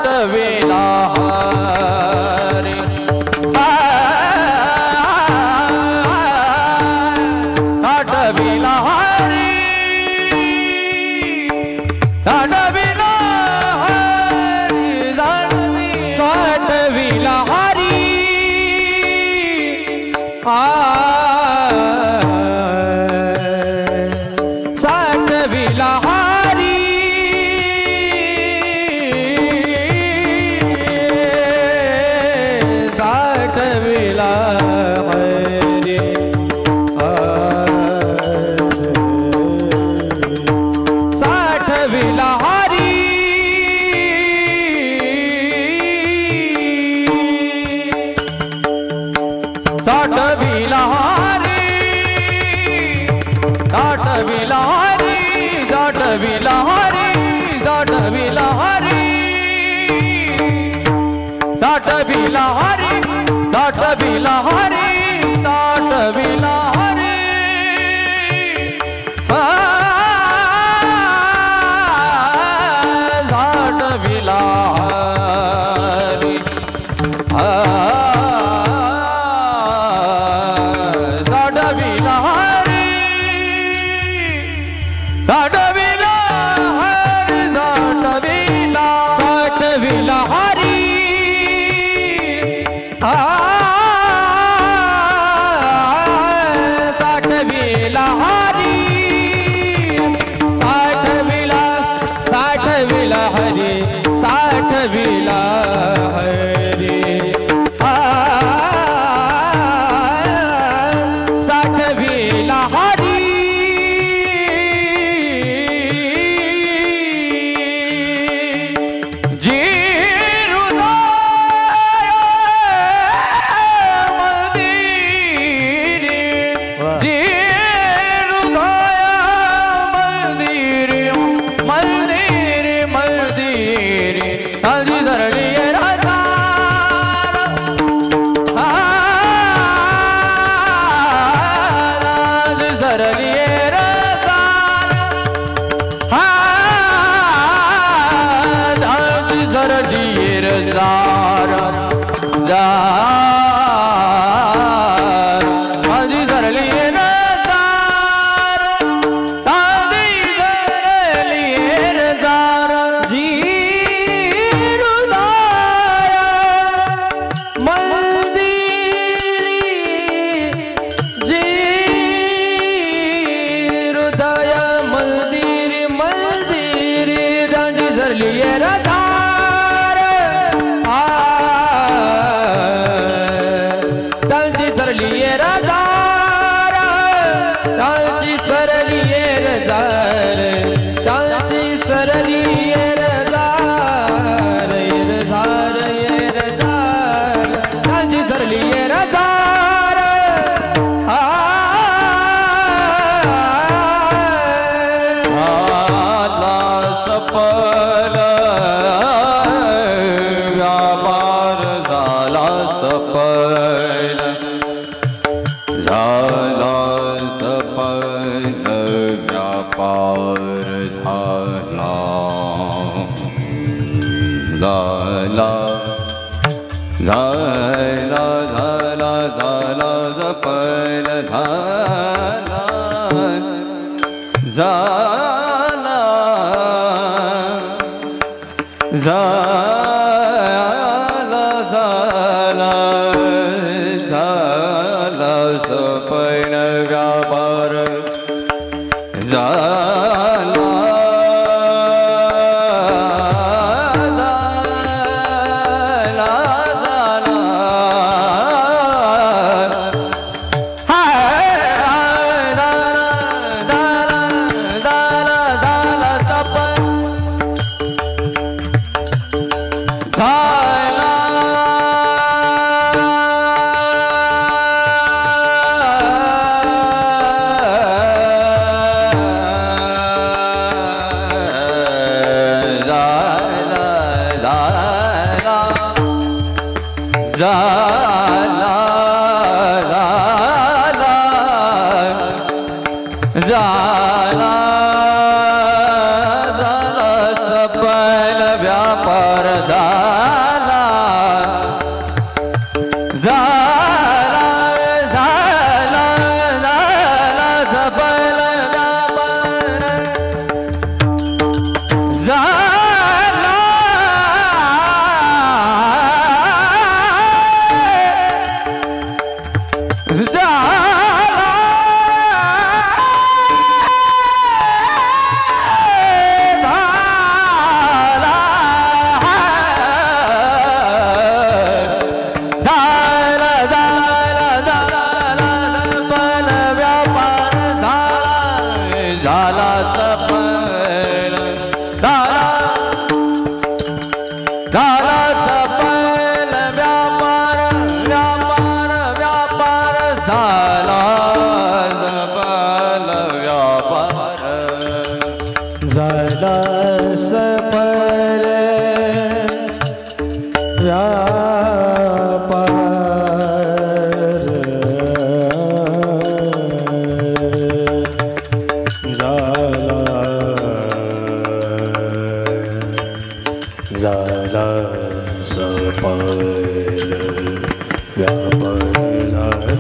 साठविला हरी साठविला हरी साठविला हरी साठविला हरी साठविला हरी साठविला हरी साठविला हरी साठविला हरी साठविला हरी साठविला हरी साठविला हरी साठविला हरी साठविला हरी साठविला हरी साठविला हरी साठविला हरी साठविला हरी साठविला साठविला हरी साठविला हरी साठविला साठविला हरी साठविला हरी साठविला हरी जी झाला झाला सफल व्यापार झाला झाला सफल व्यापार झाला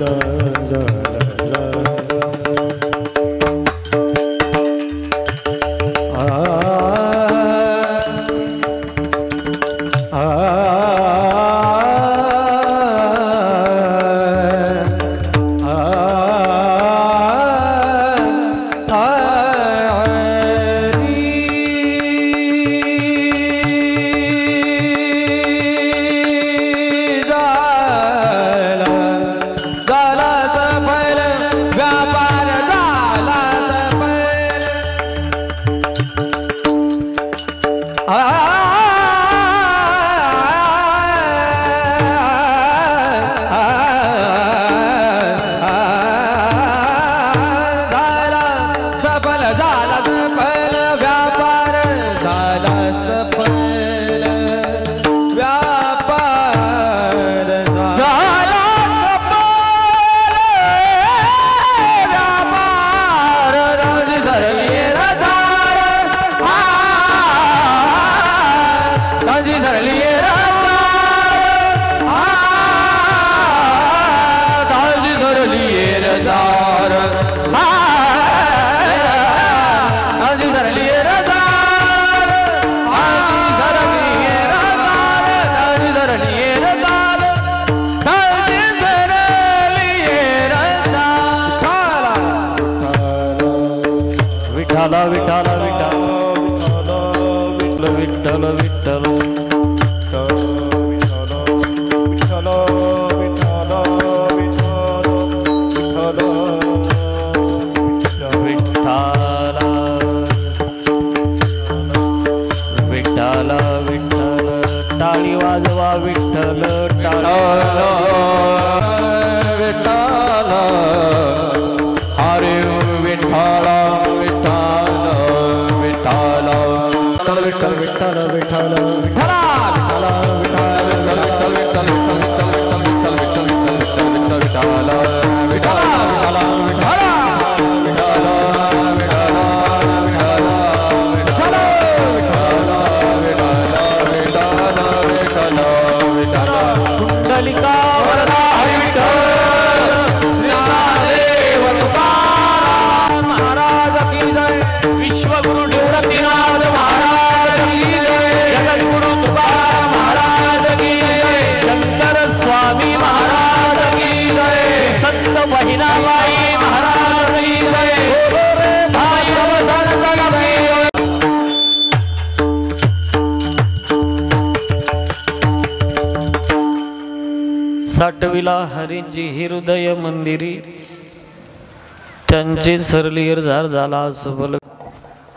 साठविला हरींची हृदय मंदिरी त्यांचे सरलीर झार झाला सफल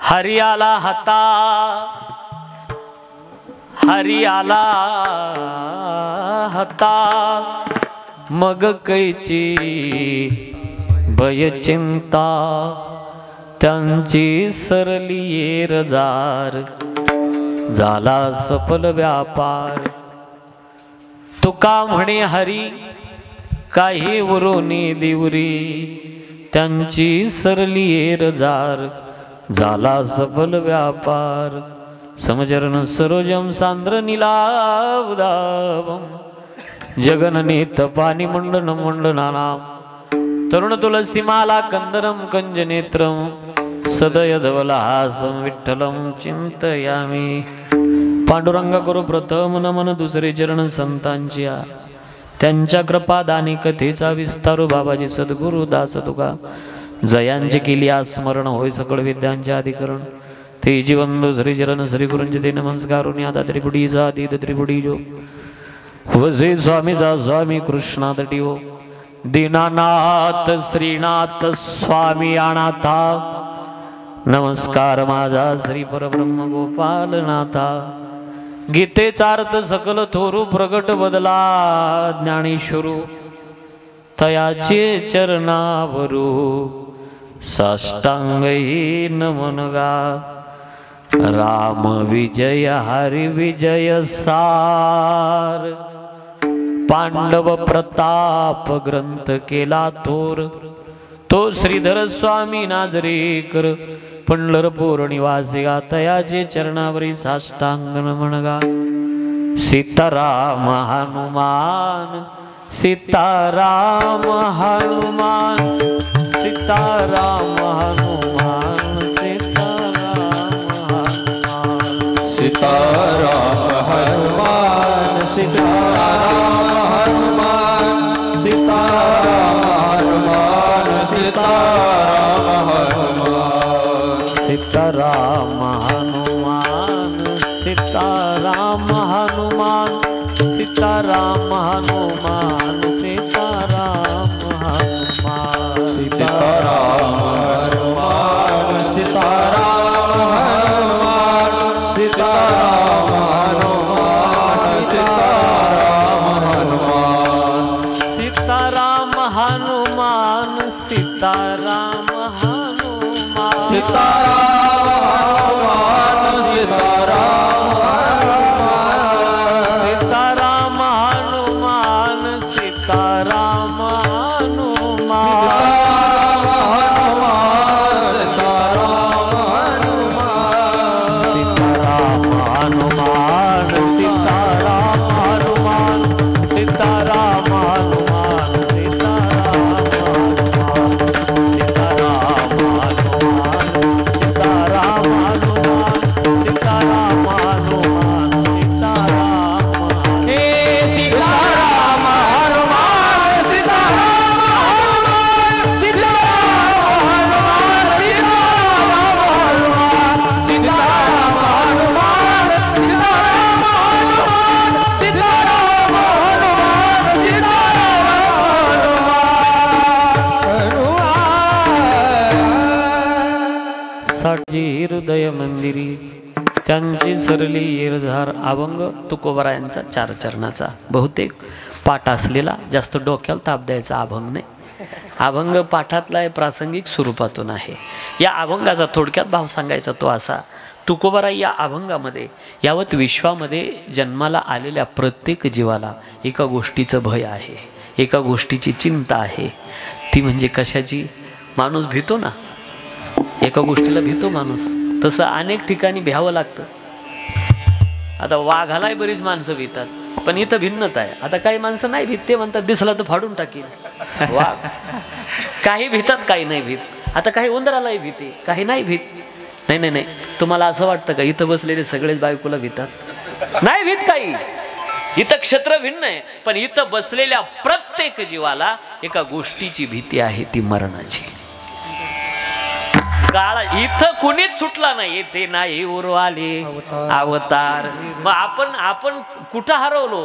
हरी आला हाता हरी आला हाता मग कैची भय चिंता त्यांची सरलीर झार झाला सफल व्यापार तुका म्हणे हरी काही वरोनी दिवरी त्यांची सरली एरजार झाला सफल व्यापार समचरण सरोजम सांद्र नीलावदावम जगननेत पाणी मंडन मंडनानाम तरुण तुलसीमाला कंदरम कंजनेत्रम सदय धवलहासं विठ्ठलं चिंतयामि पांडुरंगा करू प्रथम नमन दुसरे चरण संतांच्या त्यांच्या कृपादानी कथेचा विस्तारू बाबाजी सद्गुरु दास तुका जयांचे केली स्मरण होय सकळ विद्यांचे अधिकरण ते जीवंदो श्री चरण श्री गुरुंचे ते नमस्कारून या त्रिपुडीचा तीत त्रिपुडी जो वसे स्वामीचा स्वामी कृष्णात टिओ दीनानाथ श्रीनाथ स्वामी अनाथा नमस्कार माझा श्री परब्रह्म गोपालनाथा गीतेचा अर्थ सकल थोरू प्रगट बदला ज्ञानेश्वरू तयाचे चरणावरू साष्टांगही नमनगा राम विजय हरि विजय सार पांडव प्रताप ग्रंथ केला थोर तो श्रीधर स्वामी नाजरेकर पंढरपूर निवासिगा तयाचे चरणावरी साष्टांग नमनगा सीताराम हनुमान सीताराम हनुमान सीताराम हनुमान सीताराम हनुमान सीताराम हनुमान सीताराम हनुमान सीताराम हनुमान सीताराम हनुमान सीताराम हनुमान सीताराम हनुमान सीताराम हनुमान सीताराम हनुमान सीताराम हनुमान सीताराम हनुमान सीताराम हनुमान सीताराम हनुमान सीताराम हनुमान सीताराम सीताराम हनुमान सीताराम हनुमान सीताराम हनुमान सीताराम हनुमान सीताराम हनुमान सीताराम हनुमान सीताराम हनुमान हे सीताराम हनुमान सीताराम हनुमान सीताराम हनुमान सीताराम हनुमान सीताराम हनुमान सीताराम हनुमान साठजी हृदय मंदिरी त्यांची सरली येरधार अभंग तुकोबरायांचा 4 चरणाचा बहुतेक पाठ असलेला, जास्त डोक्याला ताप द्यायचा अभंग नाही. अभंग पाठातला प्रासंगिक स्वरूपातून आहे. या अभंगाचा थोडक्यात भाव सांगायचा तो असा: तुकोबराय या अभंगामध्ये यावत विश्वामध्ये जन्माला आलेल्या प्रत्येक जीवाला एका गोष्टीचं भय आहे, एका गोष्टीची चिंता आहे. ती म्हणजे कशाची? माणूस भीतो ना, एका गोष्टीला भीतो माणूस. तसं अनेक ठिकाणी भ्यावं लागतं. आता वाघालाही बरीच माणसं भीतात, पण इथं भिन्नता आहे. आता काही माणसं नाही भीत, ते म्हणतात दिसला तर फाडून टाकील वाघ. काही भीतात, काही नाही भीत. आता काही उंदरालाही भीते, काही नाही भीत. नाही नाही नाही, तुम्हाला असं वाटतं का इथं बसलेले सगळेच बायकोला भीतात? नाही भीत काही. इथं क्षेत्र भिन्न आहे, पण इथं बसलेल्या प्रत्येक जीवाला एका गोष्टीची भीती आहे, ती मरणाची. काळ इथं कुणीच सुटला नाही. ते नाही उरवाले अवतार. मग आपण कुठं हरवलो?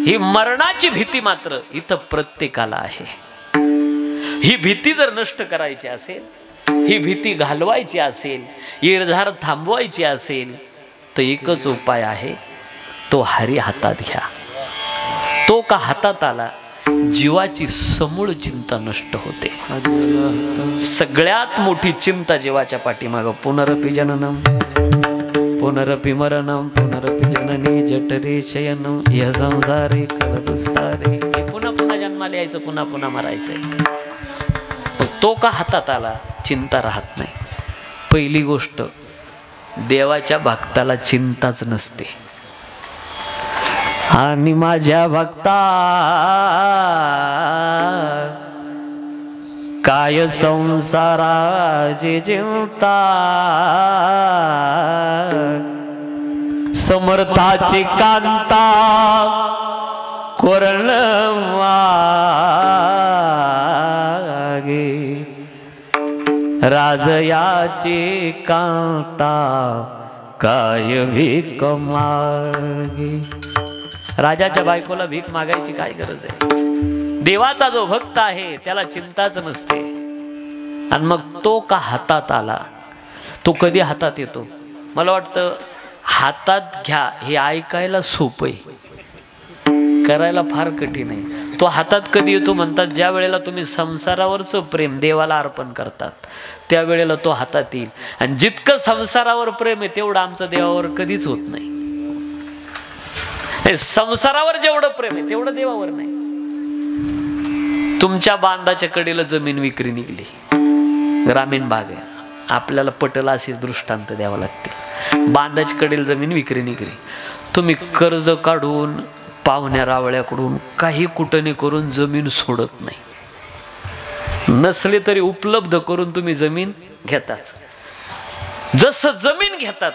ही मरणाची भीती मात्र इथं प्रत्येकाला आहे. ही भीती जर नष्ट करायची असेल, ही भीती घालवायची असेल, येरझार थांबवायची असेल, तर एकच उपाय आहे, तो हरी हातात घ्या. तो का हातात आला, जीवाची समूळ चिंता नष्ट होते. सगळ्यात मोठी चिंता जीवाच्या पाठीमागं पुनरपि जननम पुनरपि मरणम पुनरपि जननी जठरे शयनम यह संसारे खलदुस्तारे. हे पुन्हा पुन्हा जन्माला यायचं, पुन्हा पुन्हा मरायचंय. तो का हातात आला, चिंता राहत नाही. पहिली गोष्ट, देवाच्या भक्ताला चिंताच नसते. आणि माझ्या भक्ता काय संसाराची चिंता, समर्थाची कांता कोरण मागे, राजयाची कांता काय भीक मागे. राजाच्या बायकोला भीक मागायची काय गरज आहे? देवाचा जो भक्त आहे त्याला चिंताच नसते. आणि मग तो का हातात आला, तो कधी हातात येतो? मला वाटतं हातात घ्या हे ऐकायला सोपं आहे, करायला फार कठीण आहे. तो हातात कधी येतो म्हणतात, ज्या वेळेला तुम्ही संसारावरचं प्रेम देवाला अर्पण करतात त्यावेळेला तो हातात येईल. आणि जितकं संसारावर प्रेम आहे तेवढं आमचं देवावर कधीच होत नाही. संसारावर जेवढं प्रेम आहे तेवढं देवावर नाही. तुमच्या बांधाच्या कडेला जमीन विक्री निघली, ग्रामीण भाग आहे, आपल्याला पटल असे दृष्टांत द्यावं लागतील. बांधाची कडेल जमीन विक्री निकरी, तुम्ही कर्ज काढून पाहुण्या रावळ्याकडून काही कुटणे करून जमीन सोडत नाही. नसले तरी उपलब्ध करून तुम्ही जमीन घेताच. जसं जमीन घेतात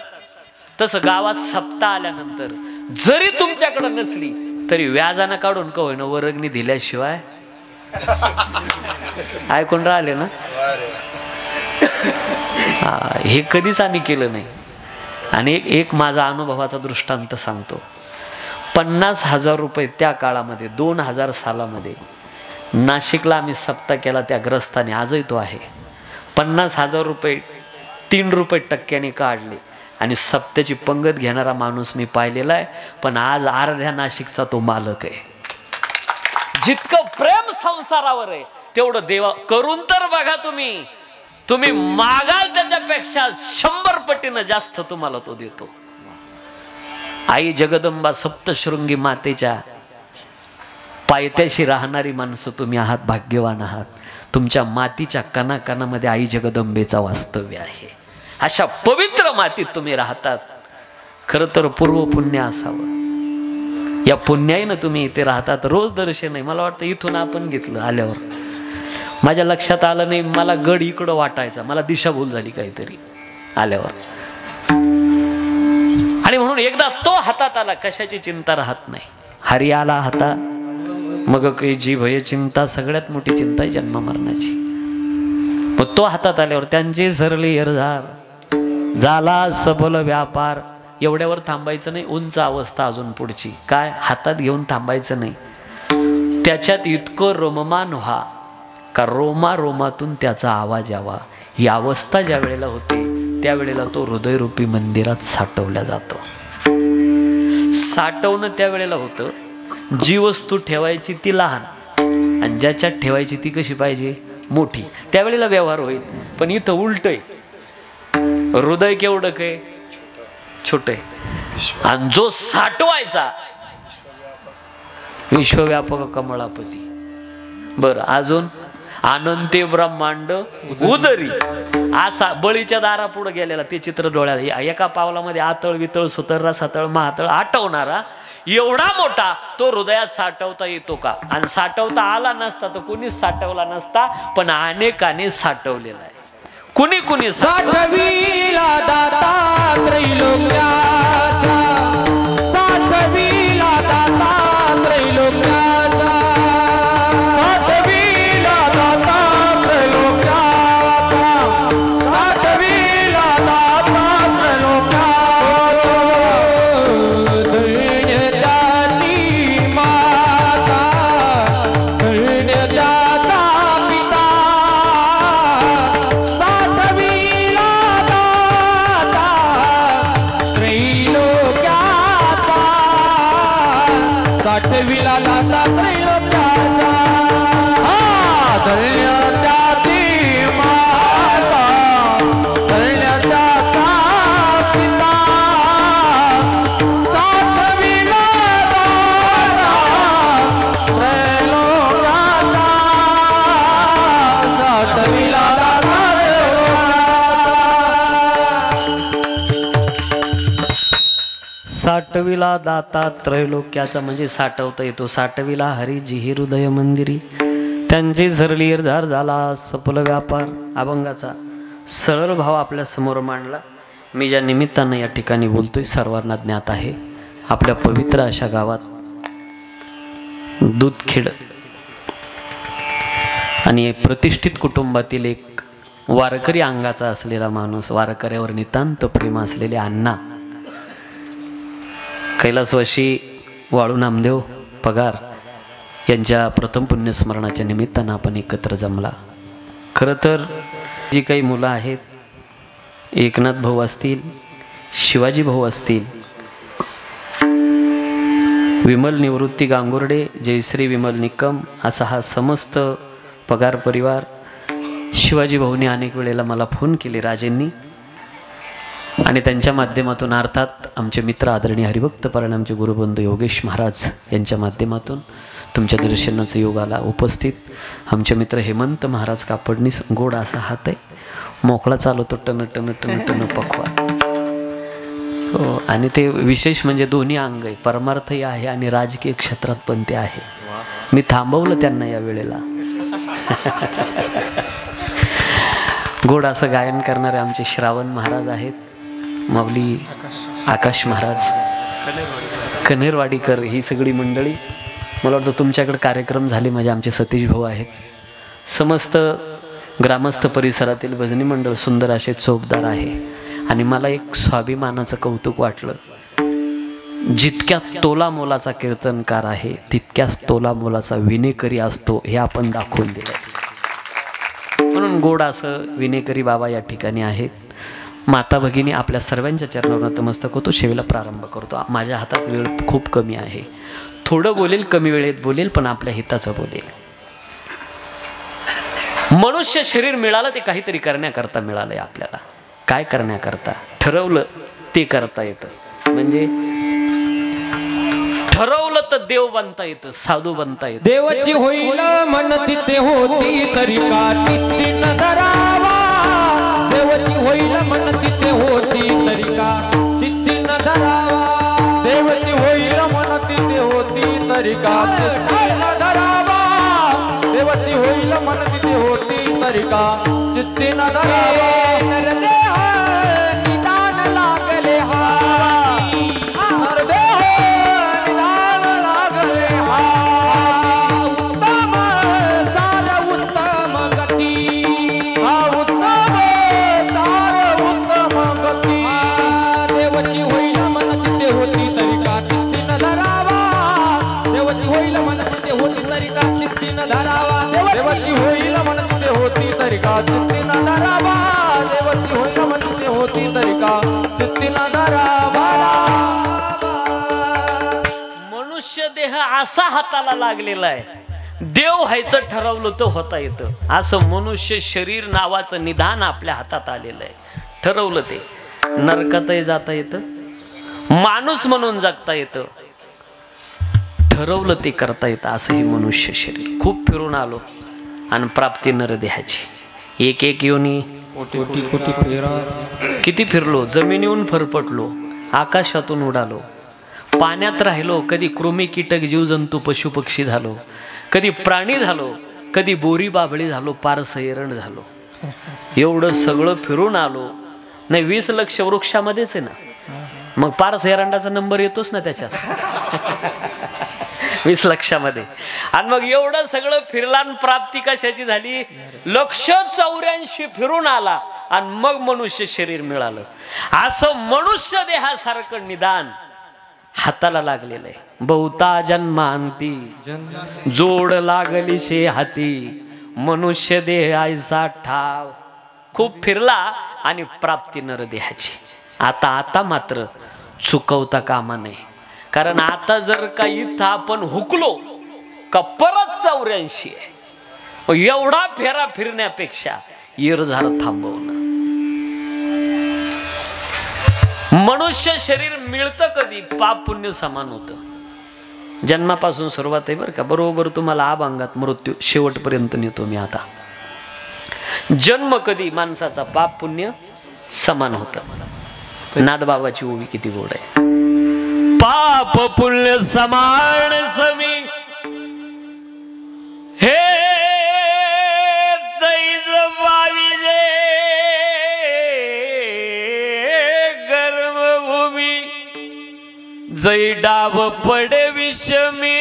तसं गावात सप्ताह आल्यानंतर जरी तुमच्याकडे नसली तरी व्याजानं काढून का होईना वर्गणी दिल्याशिवाय ऐकून राहिले ना. हे कधीच आम्ही केलं नाही. आणि एक माझा अनुभवाचा दृष्टांत सांगतो. 50,000 रुपये त्या काळामध्ये 2000 सालामध्ये नाशिकला आम्ही सप्ताह केला त्या ग्रस्ताने, आजही तो आहे. 50,000 रुपये 3 रुपये टक्क्याने काढले आणि सप्त्याची पंगत घेणारा माणूस मी पाहिलेला आहे. पण आज अर्ध्या नाशिकचा तो मालक आहे. जितकं प्रेम संसारावर आहे तेवढं देवा करून तर बघा. तुम्ही मागाल त्याच्यापेक्षा 100 पटीनं जास्त तुम्हाला तो देतो. आई जगदंबा सप्तशृंगी मातेच्या पायथ्याशी राहणारी माणसं तुम्ही आहात, भाग्यवान आहात. तुमच्या मातीच्या कणाकणामध्ये आई जगदंबेचा वास्तव्य आहे. अशा पवित्र मातीत तुम्ही राहतात. खरं तर पूर्व पुण्य असावं. या पुण्याईनं तुम्ही इथे राहतात. रोज दर्शन आहे. मला वाटतं इथून आपण घेतलं आल्यावर. माझ्या लक्षात आलं नाही, मला गड इकडं वाटायचा, मला दिशाभूल झाली काहीतरी आल्यावर. आणि म्हणून एकदा तो हातात आला, कशाची चिंता राहत नाही. हरी आला हाता मग काही जी भय चिंता, सगळ्यात मोठी चिंता आहे जन्म मरणाची. मग तो हातात आल्यावर त्यांची सरली हरझार झाला सफल व्यापार. एवढ्यावर थांबायचं नाही. उंच अवस्था अजून पुढची काय हातात घेऊन थांबायचं नाही. त्याच्यात इतकं रममान व्हा का रोमा रोमातून त्याचा आवाज यावा. ही अवस्था ज्या वेळेला होते त्यावेळेला तो हृदयरूपी मंदिरात साठवला जातो. साठवणं त्यावेळेला होतं. जी वस्तू ठेवायची ती लहान आणि ज्याच्यात ठेवायची ती कशी पाहिजे मोठी. त्यावेळेला व्यवहार होईल. पण इथं उलट आहे. हृदय केवढं काय छोट आहे आणि जो साठवायचा विश्वव्यापक कमळापती. बर अजून अनंते ब्रह्मांड उदरी असा बळीच्या दारा पुढे गेलेला ते चित्र डोळ्यात. एका पावलामध्ये आतळ वितळ सुतर्रा सातळ महातळ आठवणारा एवढा मोठा तो हृदयात साठवता येतो का. आणि साठवता आला नसता तर कुणीच साठवला नसता. पण अनेकाने साठवलेला आहे. कुणी साठविला दाता त्रैलोक्याचा, साठविला दाता त्रैलोक्याचा, साठविला दाता त्रैलोक्याचा, साठविला दाता त्रैलोक्याचा. धन्य त्याची माता, धन्य त्याचा पिता, साठविला दाता त्रैलोक्याचा, साठविला दाता त्रैलोक्याचा. धन्य त्याची माता, धन्य त्याचा पिता, साठविला दाता त्रैलोक्याचा, साठविला दाता साठविला दाता त्रैलोक्याचा म्हणजे साठवता येतो. साठविला हरी जिही हृदय मंदिरी, त्यांची सरली हरझार झाला सफल व्यापार. अभंगाचा सरळ भाव आपल्या समोर मांडला. मी ज्या निमित्तानं या ठिकाणी बोलतोय सर्वांना ज्ञात आहे. आपल्या पवित्र अशा गावात दूधखेड आणि प्रतिष्ठित कुटुंबातील एक वारकरी अंगाचा असलेला माणूस, वारकऱ्यावर नितांत प्रेम असलेले अण्णा कैलासवासी वाळू नामदेव पगार यांच्या प्रथम पुण्यस्मरणाच्या निमित्तानं आपण एकत्र जमला. खरं तर जी काही मुलं आहेत, एकनाथ भाऊ असतील, शिवाजी भाऊ असतील, विमल निवृत्ती गांगुर्डे, जयश्री विमल निकम असा हा समस्त पगार परिवार. शिवाजी भाऊनी अनेक वेळेला मला फोन केले राजेंनी, आणि त्यांच्या माध्यमातून अर्थात आमचे मित्र आदरणीय हरिभक्त परायण आमचे गुरुबंधू योगेश महाराज यांच्या माध्यमातून तुमच्या दर्शनाचा योग आला. उपस्थित आमचे मित्र हेमंत महाराज कापडनीस, गोड असा हात आहे, मोकळा चालवतो टन टन टन टन पकवान. हो, आणि ते विशेष म्हणजे दोन्ही अंग आहे, परमार्थही आहे आणि राजकीय क्षेत्रात पण ते आहे. मी थांबवलं त्यांना या वेळेला. गोड असं गायन करणारे आमचे श्रावण महाराज आहेत, माऊली आकाश महाराज, कन्हेरवाडीकर, ही सगळी मंडळी. मला वाटतं तुमच्याकडे कार्यक्रम झाले, माझे आमचे सतीश भाऊ आहेत. समस्त ग्रामस्थ परिसरातील भजनी मंडळ सुंदर असे चोपदार आहे. आणि मला एक स्वाभिमानाचं कौतुक वाटलं, जितक्या तोला मोलाचा कीर्तनकार आहे तितक्याच तोला मोलाचा विनेकरी असतो, हे आपण दाखवून दिलं. म्हणून गोड असं विनेकरी बाबा या ठिकाणी आहेत. माता भगिनी आपल्या सर्वांच्या चरणावर नतमस्तक होतो, सेवेला प्रारंभ करतो. माझ्या हातात वेळ खूप कमी आहे, थोडं बोलेल, कमी वेळेत बोलेल, पण आपल्या हिताचं बोलेल. मनुष्य शरीर मिळालं ते काहीतरी करण्याकरता मिळालंय आपल्याला. काय करण्याकरता? ठरवलं ते करता येतं. म्हणजे ठरवलं तर देव बनता येतं, साधू बनता येतं. देवाची होईल मन तिथे होती तरी का चित्ती न धरावा. देवाची होईल मन तिथे होती तरी का चित्ती न धरावा. देवाची होईल मन तिथे होती तरी का चित्ती न धरावा. देवाची होईल मन तिथे होती तरी का चित्ती न धरावा. निदान लागले हा, नरदेह निदान लागले हा. उत्तम सार उत्तम गती, हा उत्तम सार उत्तम गती. देवाची होईल मन तिथे होती तरी का चित्ती न धरावा. देवाची होईल मन तिथे होती तरी का चित्ती न धरावा. देवाची होईल मन तिथे होती तरी का चित्ती न धरावा. देवाची होईल मन तिथे होती तरी का चित्ती न धरावा. मनुष्य देह असा हाताला लागलेला आहे, देव व्हायचं ठरवलं तर होता येतं. असं मनुष्य शरीर नावाचं निदान आपल्या हातात आलेलं आहे. ठरवलं ते नरकातही जाता येतं, माणूस म्हणून जगता येतं. ठरवलं ते करता येतं. असं हे मनुष्य शरीर. खूप फिरून आलो आणि प्राप्ती नरदेहाची. एक एक योनी, कोटी कोटी फेरा. किती फिरलो, जमिनीहून फरफटलो, आकाशातून उडालो, पाण्यात राहिलो, कधी कृमी कीटक जीवजंतू पशु पक्षी झालो, कधी प्राणी झालो, कधी बोरी बाबळी झालो, पार सैरण झालो. एवढं सगळं फिरून आलो. नाही 20 लक्ष वृक्षामध्येच आहे ना, मग पार सैरांडाचा नंबर येतोच ना त्याच्यात 20 लक्षामध्ये. आणि मग एवढं सगळं फिरला आणि प्राप्ती कशाची झाली? 184 फिरून आला आणि मग मनुष्य शरीर मिळालं. असं मनुष्य देहासारखं निदान हाताला लागलेलं आहे. बहुता जन्मांती जोड लागली शे हाती, मनुष्य देह ऐसा ठाव. खूप फिरला आणि प्राप्ती नरदेहाची. आता मात्र चुकवता कामा नये. कारण आता जर का इथं आपण हुकलो का परत 84 आहे. एवढा फेरा फिरण्यापेक्षा इरझार थांबवणं. मनुष्य शरीर मिळतं कधी? पाप पुण्य समान होतं. जन्मापासून सुरुवात आहे बरं का, बरोबर तुम्हाला अभंगात मृत्यू शेवटपर्यंत नेतो मी. आता जन्म कधी माणसाचा पाप पुण्य समान होतं. नादबाबाची ओवी किती गोड आहे. पाप पुण्य समान समी हे दैज बाविजे गर्भभूमी, जै डाब पडे विषमी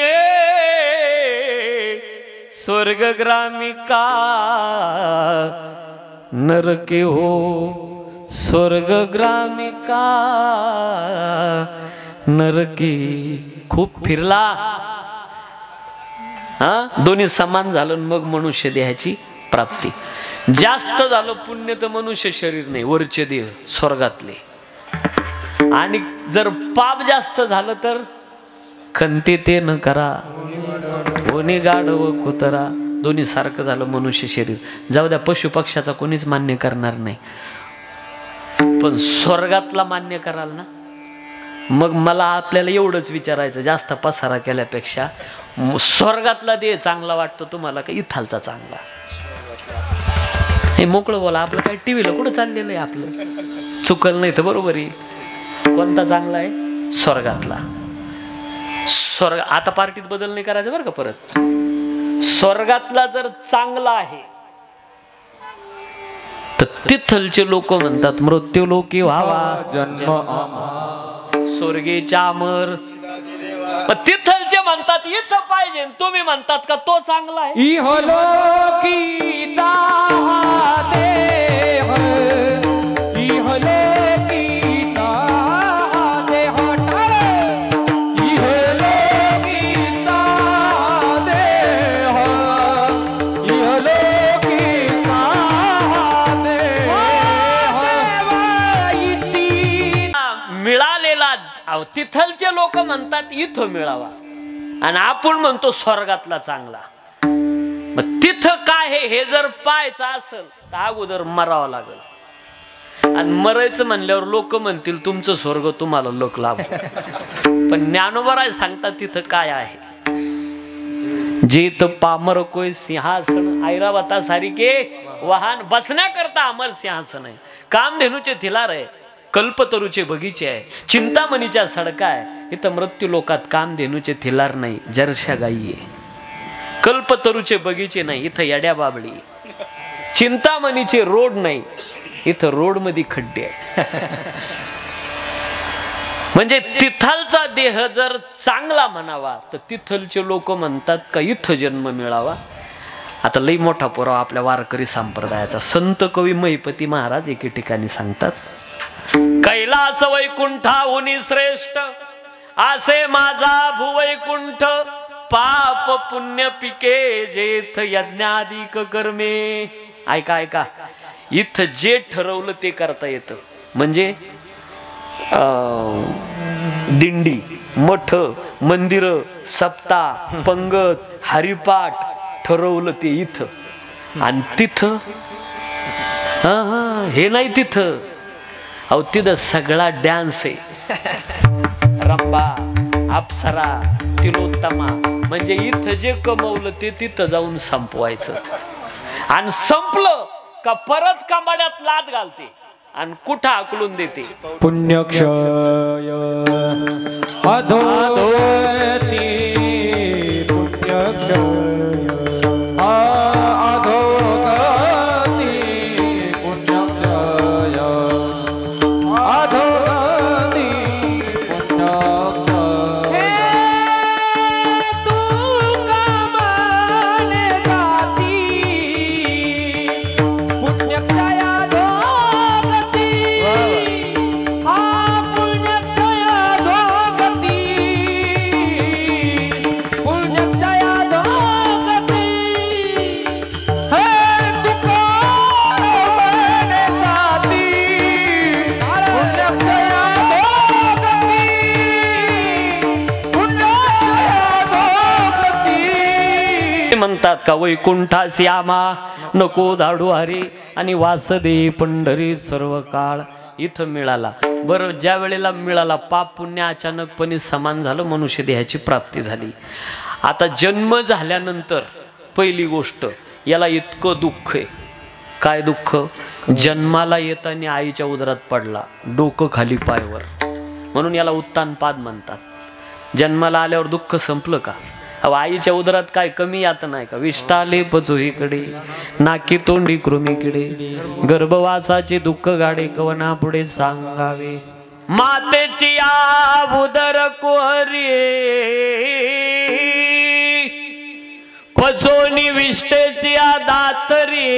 स्वर्गग्रामिका नरके हो. स्वर्गग्रामिका नरकी. खूप फिरला, हा दोन्ही समान झालं, मग मनुष्य देहाची प्राप्ती. जास्त झालं पुण्य तर मनुष्य शरीर नाही, वरचे देह स्वर्गातले. आणि जर पाप जास्त झालं तर खंते ते न करा, कोणी गाढव कुतरा. दोन्ही सारखं झालं मनुष्य शरीर. जाऊ द्या, पशु पक्षाचा कोणीच मान्य करणार नाही, पण स्वर्गातला मान्य कराल ना. मग मला आपल्याला एवढंच विचारायचं, जास्त पसारा केल्यापेक्षा स्वर्गातला देह चांगला वाटतो तुम्हाला का इथालचा चांगला? हे मोकळं बोला, आपलं काय टीव्हीला कुठं चाललेलं आहे, आपलं चुकल नाही तर बरोबर आहे. कोणता चांगला आहे? स्वर्गातला. स्वर्ग आता पार्टीत बदल नाही करायचं बरं का परत. स्वर्गातला जर चांगला आहे तर तिथलचे लोक म्हणतात मृत्यूलोकी व्हावा जन्म स्वर्गीच्या अमर. तिथलचे म्हणतात इथं पाहिजे, तुम्ही म्हणतात का तो चांगला आहे? इहलोकीचा देह, इहलोकीचा देह टाळे, इहलोकीचा देह, इहलोकीचा देह मिळालेला तिथलचे लोक म्हणतात इथं मिळावा आणि आपण म्हणतो स्वर्गातला चांगला. मग तिथं काय हे जर पाहायचं असेल तर अगोदर मरावं लागेल. आणि मरायचं म्हणल्यावर लोक म्हणतील तुमचं स्वर्ग तुम्हाला लोक लाभ. पण ज्ञानोबराय सांगतात तिथं काय आहे. जेत पामर कोय सिंहासन ऐरावता सारिके वाहन बसण्याकरता अमर सिंहासन आहे. कामधेनूचे थिलार आहे, कल्पतरूचे बगीचे आहे, चिंतामणीच्या सडका आहे. इथं मृत्यू लोकात कामधेनूचे थिलार नाही, जरशा गाई आहे. कल्पतरूचे बगीचे नाही, इथं येड्या बाबळी. चिंतामणीचे रोड नाही, इथं रोड मध्ये खड्डे आहे. म्हणजे तिथलचा देह जर चांगला म्हणावा तर तिथलचे लोक म्हणतात का इथं जन्म मिळावा. आता लई मोठा पुरावा आपल्या वारकरी संप्रदायाचा. संत कवी महिपती महाराज एके ठिकाणी सांगतात, कैलास वैकुंठाहुनी श्रेष्ठ असे माझा भुवैकुंठ, पाप पुण्य पिके जेथ यज्ञाधिक कर्मे. ऐका ऐका, इथं जे ठरवलं ते करता येतं. म्हणजे दिंडी, मठ, मंदिर, सप्ताह, पंगत, हरिपाठ ठरवलं ते इथं. आणि तिथं हे नाही. तिथं अहो तिथं सगळा डान्स आहे. रंबा, अप्सरा, तिलोत्तमा. म्हणजे इथं जे कमवलं ते तिथं जाऊन संपवायचं. आणि संपलं का परत कांबाड्यात लाद घालते आणि कुठं आकलून देते. पुण्यक्षय अधोगती, पुण्यक्षय अधोगती, पुण्यक्षय अधोगती, पुण्यक्षय. तू कामाने जाती, पुण्यक्षय म्हणतात का वैकुंठा श्यामा नको धाडू हरी आणि वासदे पंढरी सर्व काळ इथं मिळाला. बरं, ज्या वेळेला मिळाला पाप पुण्य अचानकपणे समान झालं, मनुष्य देहाची प्राप्ती झाली. आता जन्म झाल्यानंतर पहिली गोष्ट याला इतकं दुःख आहे. काय दुःख? जन्माला येताना आईच्या उदरात पडला, डोकं खाली पायवर, म्हणून याला उत्तानपाद म्हणतात. जन्माला आल्यावर दुःख संपलं का? अहो आईच्या उदरात काय कमी यात नाही का? विष्टाले पचोहीकडे, नाकी तोंडी कृमीकडे, गर्भवासाचे दुःख गाडे कवना पुढे सांगावे. मातेची या उदर कुहरी पचोनी विष्टेची या दातरी,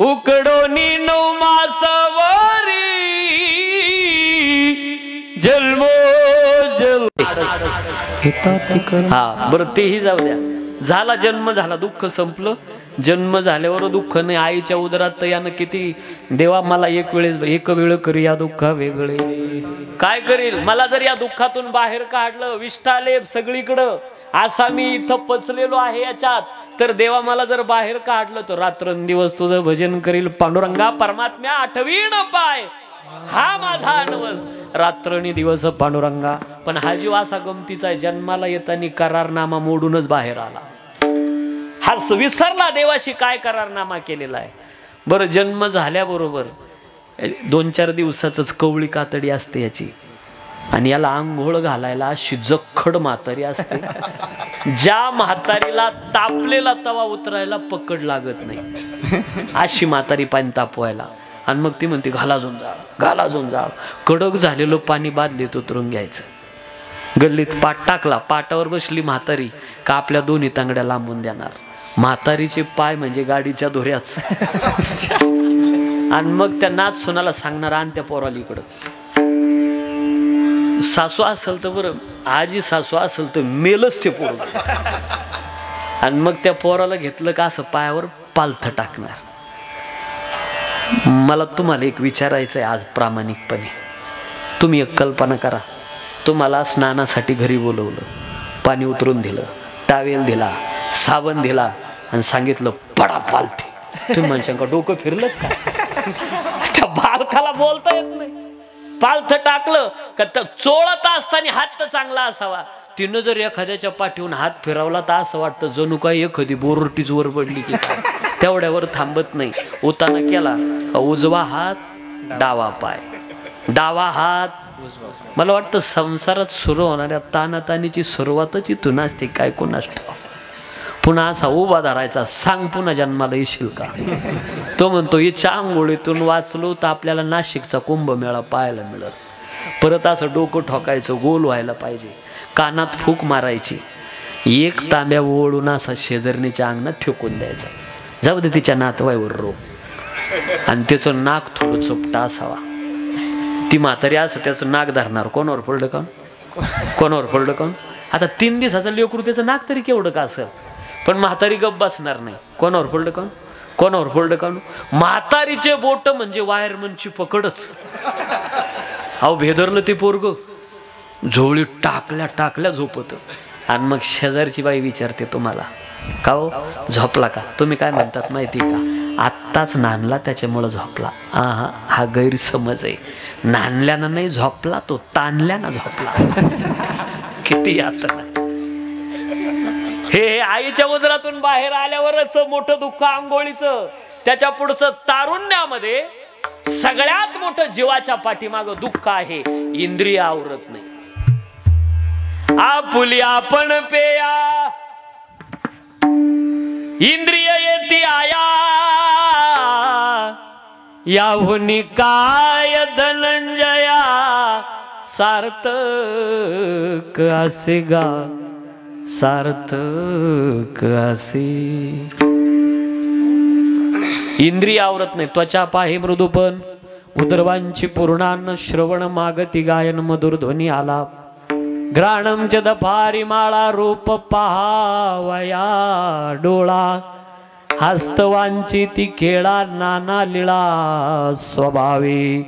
उकडोनी 9 मासवरी जन्मो जल. हा बरं, तेही जाऊ द्या. झाला जन्म झाला, दुःख संपलं. जन्म झाल्यावर दुःख नाही. आईच्या उदरात तर यानं किती, देवा मला एक वेळ करी या दुःखा वेगळे. काय करील? मला जर या दुःखातून बाहेर काढलं, विष्ठालेप सगळीकडं, असा मी इथं पचलेलो आहे याच्यात, तर देवा मला जर बाहेर काढलं तर रात्रंदिवस तुझं भजन करील. पांडुरंगा परमात्म्या आठवीण पाय, हा माझा अनवस. रात्रणी दिवस पांडुरंगा. पण हा जीव असा गमतीचा आहे, जन्माला येताना करारनामा मोडूनच बाहेर आला. हा विसरला देवाशी काय करारनामा केलेला आहे. बरं, जन्म झाल्याबरोबर 2-4 दिवसाच कवळी कातडी असते याची, आणि याला आंघोळ घालायला अशी जखड म्हातारी असते. ज्या म्हातारीला तापलेला तवा उतरायला पकड लागत नाही अशी म्हातारी पाणी तापवायला. आणि मग ती म्हणते घालाजून जा, घालाजून जा. कडक झालेलं पाणी बादलीत उतरून घ्यायचं. गल्लीत पाट टाकला, पाटावर बसली म्हातारी का आपल्या दोन्ही तांगड्या लांबून देणार. म्हातारीचे पाय म्हणजे गाडीच्या धुऱ्याच. आणि मग त्या नाच सोनाला सांगणार आण त्या पोराला इकडं. सासू असेल तर बरं, आजी सासू असेल तर मेलच ते पोर. आणि मग त्या पोराला घेतलं का असं पायावर पालथं टाकणार. मला तुम्हाला एक विचारायचं आहे आज प्रामाणिकपणे. तुम्ही एक कल्पना करा, तुम्हाला स्नानासाठी घरी बोलवलं, पाणी उतरून दिलं, टावेल दिला, साबण दिला आणि सांगितलं पडा पालथे. तुम्ही म्हणशाल का डोकं फिरलं का? त्या बालकाला बोलता येत नाही. पालथं टाकलं का तर चोळत असताना हात तर चांगला असावा. तिनं जर एखाद्याच्या पाठीहून हात फिरवला तर असं वाटतं जणू काय एखादी बोरटीच वर पडली की काय. तेवढ्यावर थांबत नाही. उताना केला का उजवा हात डावा पाय, डावा हात. मला वाटतं संसारात सुरू होणाऱ्या तानातानीची सुरुवातच इथून असते काय कोणास ठाऊक. पुन्हा असा उभा धरायचा, सांग पुन्हा जन्माला येशील का. तो म्हणतो हिच्या आंघोळीतून वाचलो तर आपल्याला नाशिकचा कुंभमेळा पाहायला मिळत. परत असं डोकं ठोकायचं, गोल व्हायला पाहिजे, कानात फूक मारायची, एक तांब्या ओळून असा शेजारणीच्या अंगणात ठेकून द्यायचा. जाऊ दे तिच्या नातवाईवर रोग. आणि त्याचं नाक थोडं चोपटा असावा. ती म्हातारी असं त्याचं नाक धरणार. कोणावर पडलं का, कोणावर पडलं का. आता 3 दिवसाचं लेकरू त्याचं नाक तरी केवढं का असेल, पण म्हातारी गप्प बसणार नाही. कोणावर पडलं का, कोणावर पडलं का. म्हातारीचे बोट म्हणजे वायरमनची पकडच. अहो भेदरलं ते पोरग, झोळी टाकल्या टाकल्या झोपत. आणि मग शेजारची बाई विचारते तुम्हाला का हो झोपला का. तुम्ही काय म्हणतात माहिती का, आत्ताच नांदला त्याच्यामुळं झोपला. हा गैरसमज आहे. नांदल्यानं नाही झोपला, तो ताणल्यानं झोपला. किती यातना. हे आईच्या उदरातून बाहेर आल्यावरच मोठं दुःख आंघोळीचं. त्याच्या पुढचं तारुण्यामध्ये सगळ्यात मोठं जीवाच्या पाठीमागं दुःख आहे. इंद्रिय आवरत नाही. आपुली आपण पेया इंद्रिय येती आया, याहुनी काय धनंजया, सार्थक असे गा, सार्थक असे. इंद्रिय आवरत नाही. त्वचा पाहे मृदुपन, उदरवांची पूर्णान्न, श्रवण मागती गायन, मधुर ध्वनी आलाप, घ्राणम च दफारी माळा, रूप पहावया डोळा, हस्तवांची ती खेळा, नाना लीळा स्वभावी,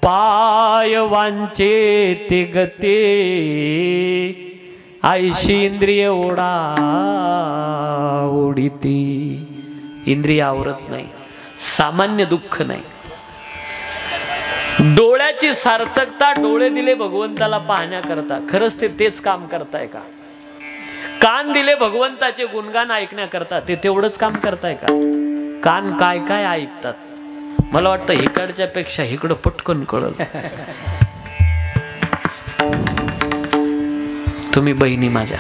पाय वांचे ते गते, आयशी इंद्रिय ओढा ओढीती. इंद्रिय आवरत नाही. सामान्य दुःख नाही. डोळ्याची सार्थकता, डोळे दिले भगवंताला पाहण्याकरता, खरंच ते तेच काम करताय का. कान दिले भगवंताचे गुणगान ऐकण्याकरता, ते तेवढंच काम करताय का. कान काय काय ऐकतात. मला वाटतं इकडच्या पेक्षा इकडं पटकन कळलं. तुम्ही बहिणी माझ्या,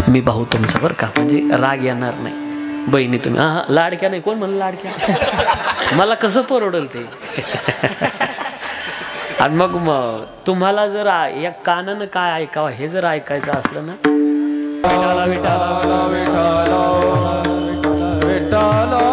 मी भाऊ तुमचा बरं का, म्हणजे राग येणार नाही. बहिणी तुम्ही लाडक्या नाही. कोण म्हणलं लाडक्या. मला कसं परवडल ते. आणि मग तुम्हाला जर या कानानं काय ऐकावं हे जर ऐकायचं असलं ना, विठाला विठाला विठाला विठाला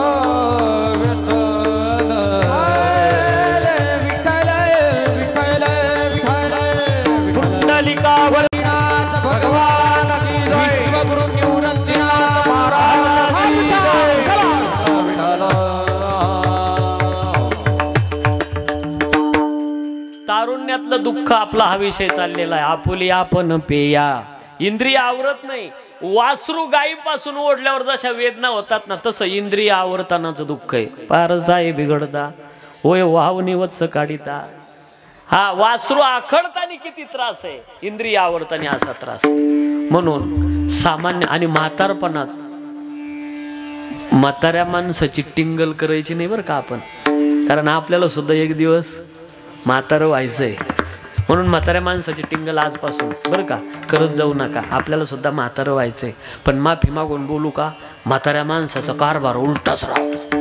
तारुण्यातलं दुःख आपला हा विषय चाललेला आहे. आपुली आपण पेया. इंद्रिय आवरत नाही. वासरू गायीपासून ओढल्यावर जशा वेदना होतात ना, तसं इंद्रिय आवरतानाचं दुःख आहे. पारसाई बिघडता होय वाहवणी वत्स काढिता. हा वासरू आखडताना किती त्रास आहे, इंद्रिय आवरताना असा त्रास आहे. म्हणून सामान्य आणि म्हातारपणात म्हाताऱ्या माणसाची टिंगल करायची नाही बरं का आपण, कारण आपल्याला सुद्धा एक दिवस म्हातारं व्हायचंय. म्हणून म्हाताऱ्या माणसाची टिंगल आजपासून बरं का करत जाऊ नका. आपल्याला सुद्धा म्हातारं व्हायचंय, पण माफी मागून बोलू का, म्हाताऱ्या माणसाचा कारभार उलटाच राहतो.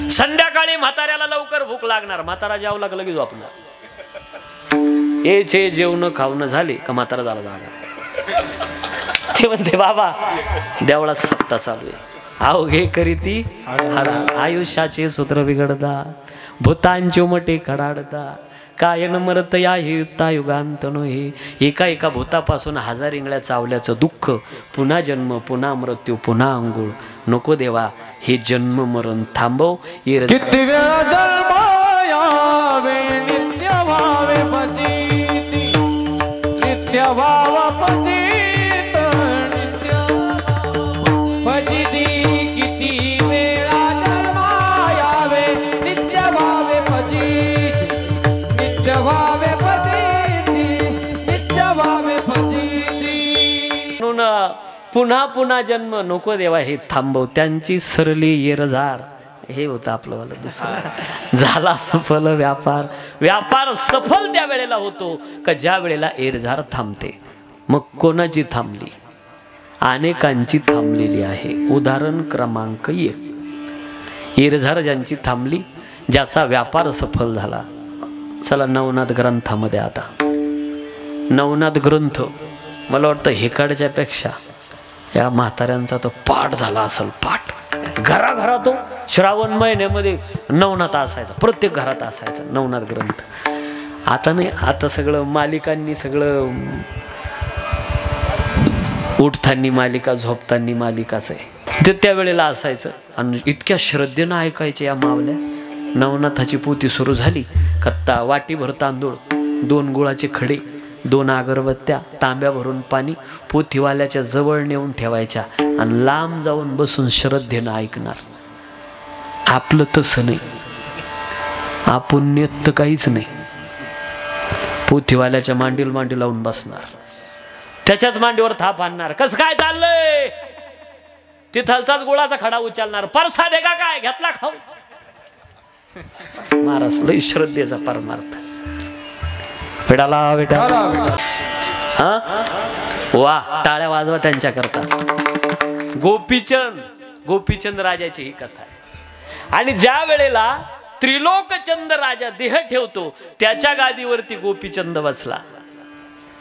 संध्याकाळी म्हाताऱ्याला लवकर भूक लागणार, म्हातारा जेवला का लगेच झोपणार. हे जेवण खावणं झाले का म्हातारा झाला जागा. ते म्हणते बाबा देवळात सप्ताह चालू आहे. अवघे करीती आयुष्याचे सूत्र बिघडता, भूतांचे उमटे कडाडता, कायन मरत या हे युक्ता युगांत नोहे. एका एका भूतापासून 1000 इंगळ्या चावल्याचं दुःख, पुन्हा जन्म पुन्हा मृत्यू पुन्हा अंघोळ. नको देवा हे जन्म मरण थांबव. किती वेळा जन्मायावे नित्य भावे पतीती, नित्य भाव पतीत नित्य पतिती. किती वेळा जन्मायावे नित्य भावे पतीती, नित्य भावे पतीती, नित्य भावे पतीती. म्हणून पुन्हा पुन्हा जन्म नको देवा हे थांबव. त्यांची सरली येरझार हे होतं आपलं वाला. दुसरं झाला सफल व्यापार. व्यापार सफल त्या वेळेला होतो का ज्या वेळेला येरझार थांबते. मग कोणाची थांबली, अनेकांची थांबलेली आहे. उदाहरण क्रमांक 1, येरझार ज्यांची थांबली, ज्याचा व्यापार सफल झाला. चला नवनाथ ग्रंथामध्ये आता नवनाथ ग्रंथ मला वाटतं हेकाडच्या पेक्षा या म्हाताऱ्यांचा तो पाठ झाला असेल. पाठ घराघरात श्रावण महिन्यामध्ये नवनाथ असायचा, प्रत्येक घरात असायचा नवनाथ ग्रंथ. आता नाही, आता सगळं मालिकांनी सगळं उठतानी मालिका झोपतानी मालिकाच आहे. ते त्यावेळेला असायचं आणि इतक्या श्रद्धेनं ऐकायचे या मावल्या. नवनाथाची पोथी सुरू झाली कत्ता वाटीभर तांदूळ, 2 गुळाचे खडे, 2 अगरबत्त्या, तांब्या भरून पाणी पोथीवाल्याच्या जवळ नेऊन ठेवायच्या आणि लांब जाऊन बसून श्रद्धेनं ऐकणार. आपलं तसं नाही, आपण नेत काहीच नाही. पोथीवाल्याच्या मांडील मांडी लावून बसणार, त्याच्याच मांडीवर थाप आणणार. कसं काय चाललंय, तिथलचाच गुळाचा खडा उचलणार. परसाद आहे का काय घेतला खाऊ. महाराज लय श्रद्धेचा परमार्थ. विडाला विडाला हा वा, टाळ्या वाजवा त्यांच्या करता. गोपीचंद राजाची ही कथा आहे. आणि ज्या वेळेला त्रिलोकचंद राजा देह ठेवतो त्याच्या गादीवरती गोपीचंद बसला.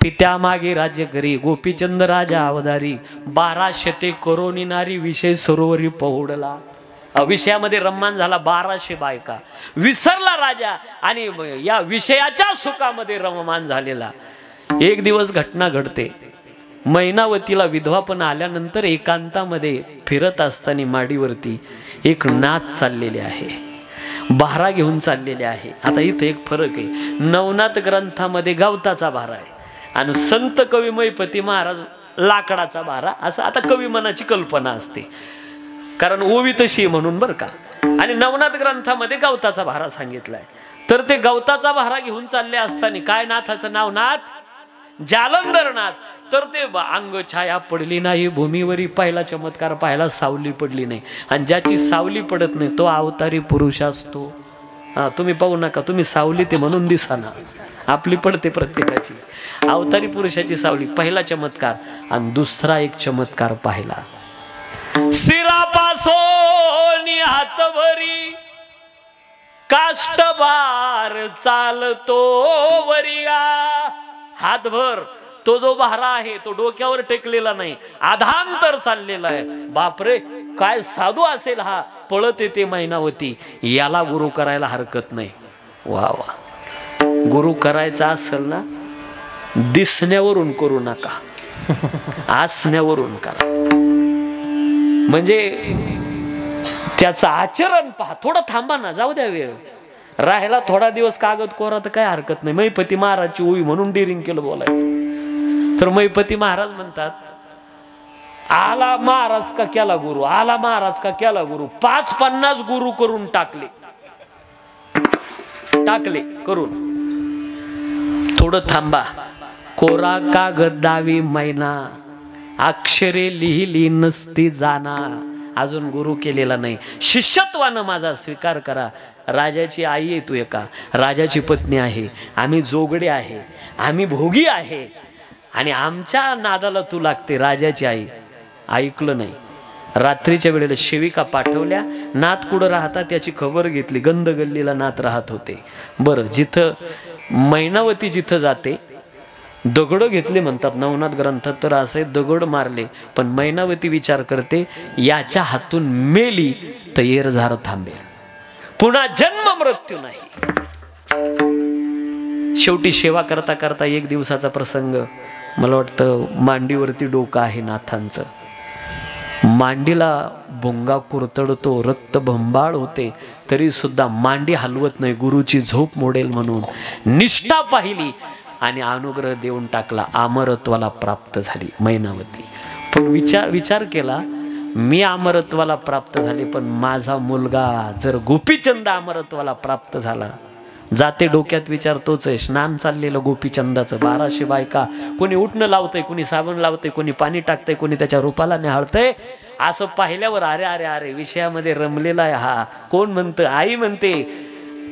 पित्यामागे राज्य करी गोपीचंद राजा अवधारी, 1200 करोनी नारी विषय सरोवरी पहुडला. विषयामध्ये रम्मान झाला 1200 बायका. विसरला राजा आणि या विषयाच्या सुखामध्ये रममान झालेला. एक दिवस घटना घडते. मैनावतीला विधवापण आल्यानंतर एकांतामध्ये फिरत असताना माडीवरती एक नाथ चाललेले आहे, भारा घेऊन चाललेले आहे. आता इथे एक फरक आहे. नवनाथ ग्रंथामध्ये गवताचा भारा आहे आणि संत कवी मैपती महाराज लाकडाचा भारा, असं आता कवी मनाची कल्पना असते, कारण ओवी तशी म्हणून बरं का. आणि नवनाथ ग्रंथामध्ये गवताचा भारा सांगितलाय. तर ते गवताचा भारा घेऊन चालले असताना काय नाथाचं नाव, नाथ जालंधरनाथ. तर ते अंग छाया पडली नाही भूमीवरी, पहिला चमत्कार पाहिला सावली पडली नाही. आणि ज्याची सावली पडत नाही तो अवतारी पुरुष असतो. हा तुम्ही पाहू नका, तुम्ही सावली ते म्हणून दिसाना, आपली पडते प्रत्येकाची. अवतारी पुरुषाची सावली पहिला चमत्कार. आणि दुसरा एक चमत्कार पाहिला, शिरापासून हातभरी काष्टभार चालतो वरिया. हातभर तो जो भारा आहे तो डोक्यावर टेकलेला नाही, आधांतर चाललेला आहे. बापरे काय साधू असेल हा, पळत येते मैनावती. याला गुरु करायला हरकत नाही. वा वा, गुरु करायचा असेल ना दिसण्यावरून करू नका, आसण्यावरून करा. म्हणजे त्याचं आचरण पहा. थोडं थांबा ना, जाऊ द्या वेळ, राहायला थोडा दिवस कागद कोरा तर काय हरकत नाही. मैपती महाराजची ओवी म्हणून डेरिंग केलं बोलायचं. तर मैपती महाराज म्हणतात, आला महाराज का केला गुरु, आला महाराज का केला गुरु. 50 गुरु करून टाकले करून. थोडं थांबा. कोरा कागद दावी मैना, अक्षरे लिहिली नसती जाना. अजून गुरु केलेला नाही, शिष्यत्वानं माझा स्वीकार करा. राजाची आई आहे तू, एका राजाची पत्नी आहे, आम्ही जोगडे आहे, आम्ही भोगी आहे, आणि आमच्या नादाला तू लागते. राजाची आई ऐकलं नाही. रात्रीच्या वेळेला सेविका पाठवल्या, नाथ कुठं राहतात त्याची खबर घेतली. गंध गल्लीला नाथ राहत होते. बरं, जिथं मैनावती जिथं जाते दगड घेतले म्हणतात नवनाथ ग्रंथात, तर असे दगड मारले, पण मैनावती विचार करते याच्या हातून मेली तर येरझार थांबेल, पुन्हा जन्म मृत्यू नाही. शेवटी सेवा करता करता एक दिवसाचा प्रसंग, मला वाटतं मांडीवरती डोकं आहे नाथांचं, मांडीला भोंगा कुरतडतो, रक्त भंबाळ होते, तरी सुद्धा मांडी हलवत नाही. गुरुची झोप मोडेल म्हणून निष्ठा पाहिली आणि अनुग्रह देऊन टाकला. अमरत्वाला प्राप्त झाली मैनावती. पण विचार केला, मी अमरत्वाला प्राप्त झाले, पण माझा मुलगा जर गोपीचंद अमरत्वाला प्राप्त झाला, जाते डोक्यात विचार तोच आहे. स्नान चाललेलं गोपीचंदाचं, 1200 बायका, कोणी उठणं लावतंय, कोणी साबण लावतंय, कोणी पाणी टाकतंय, कोणी त्याच्या रूपाला निहाळतंय. असं पाहिल्यावर अरे अरे अरे विषयामध्ये रमलेला आहे हा. कोण म्हणतं? आई म्हणते,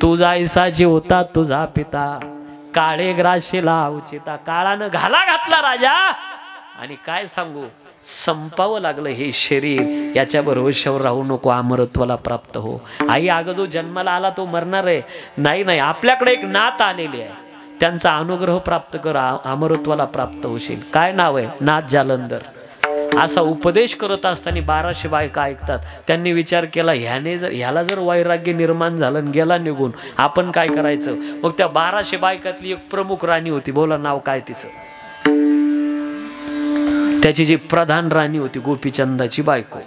तुझा ऐसा जी होता तुझा पिता, काळे ग्राशीला उचिता. काळानं घाला घातला राजा, आणि काय सांगू, संपावं लागलं हे शरीर. याच्या भरोश्यावर राहू नको, अमरत्वाला प्राप्त हो. आई, अगं जो जन्माला आला तो मरणार आहे? नाही नाही, आपल्याकडे एक नाथ आलेले आहे, त्यांचा अनुग्रह प्राप्त कर, अमरत्वाला प्राप्त होशील. काय नाव आहे? नाथ जालंधर. असा उपदेश करत असताना 1200 बायका ऐकतात. त्यांनी विचार केला, ह्याला जर वैराग्य निर्माण झालं, गेला निघून, आपण काय करायचं? मग त्या 1200 बायकातली एक प्रमुख राणी होती, बोला नाव काय तिचं? त्याची जी प्रधान राणी होती, गोपीचंदाची बायको.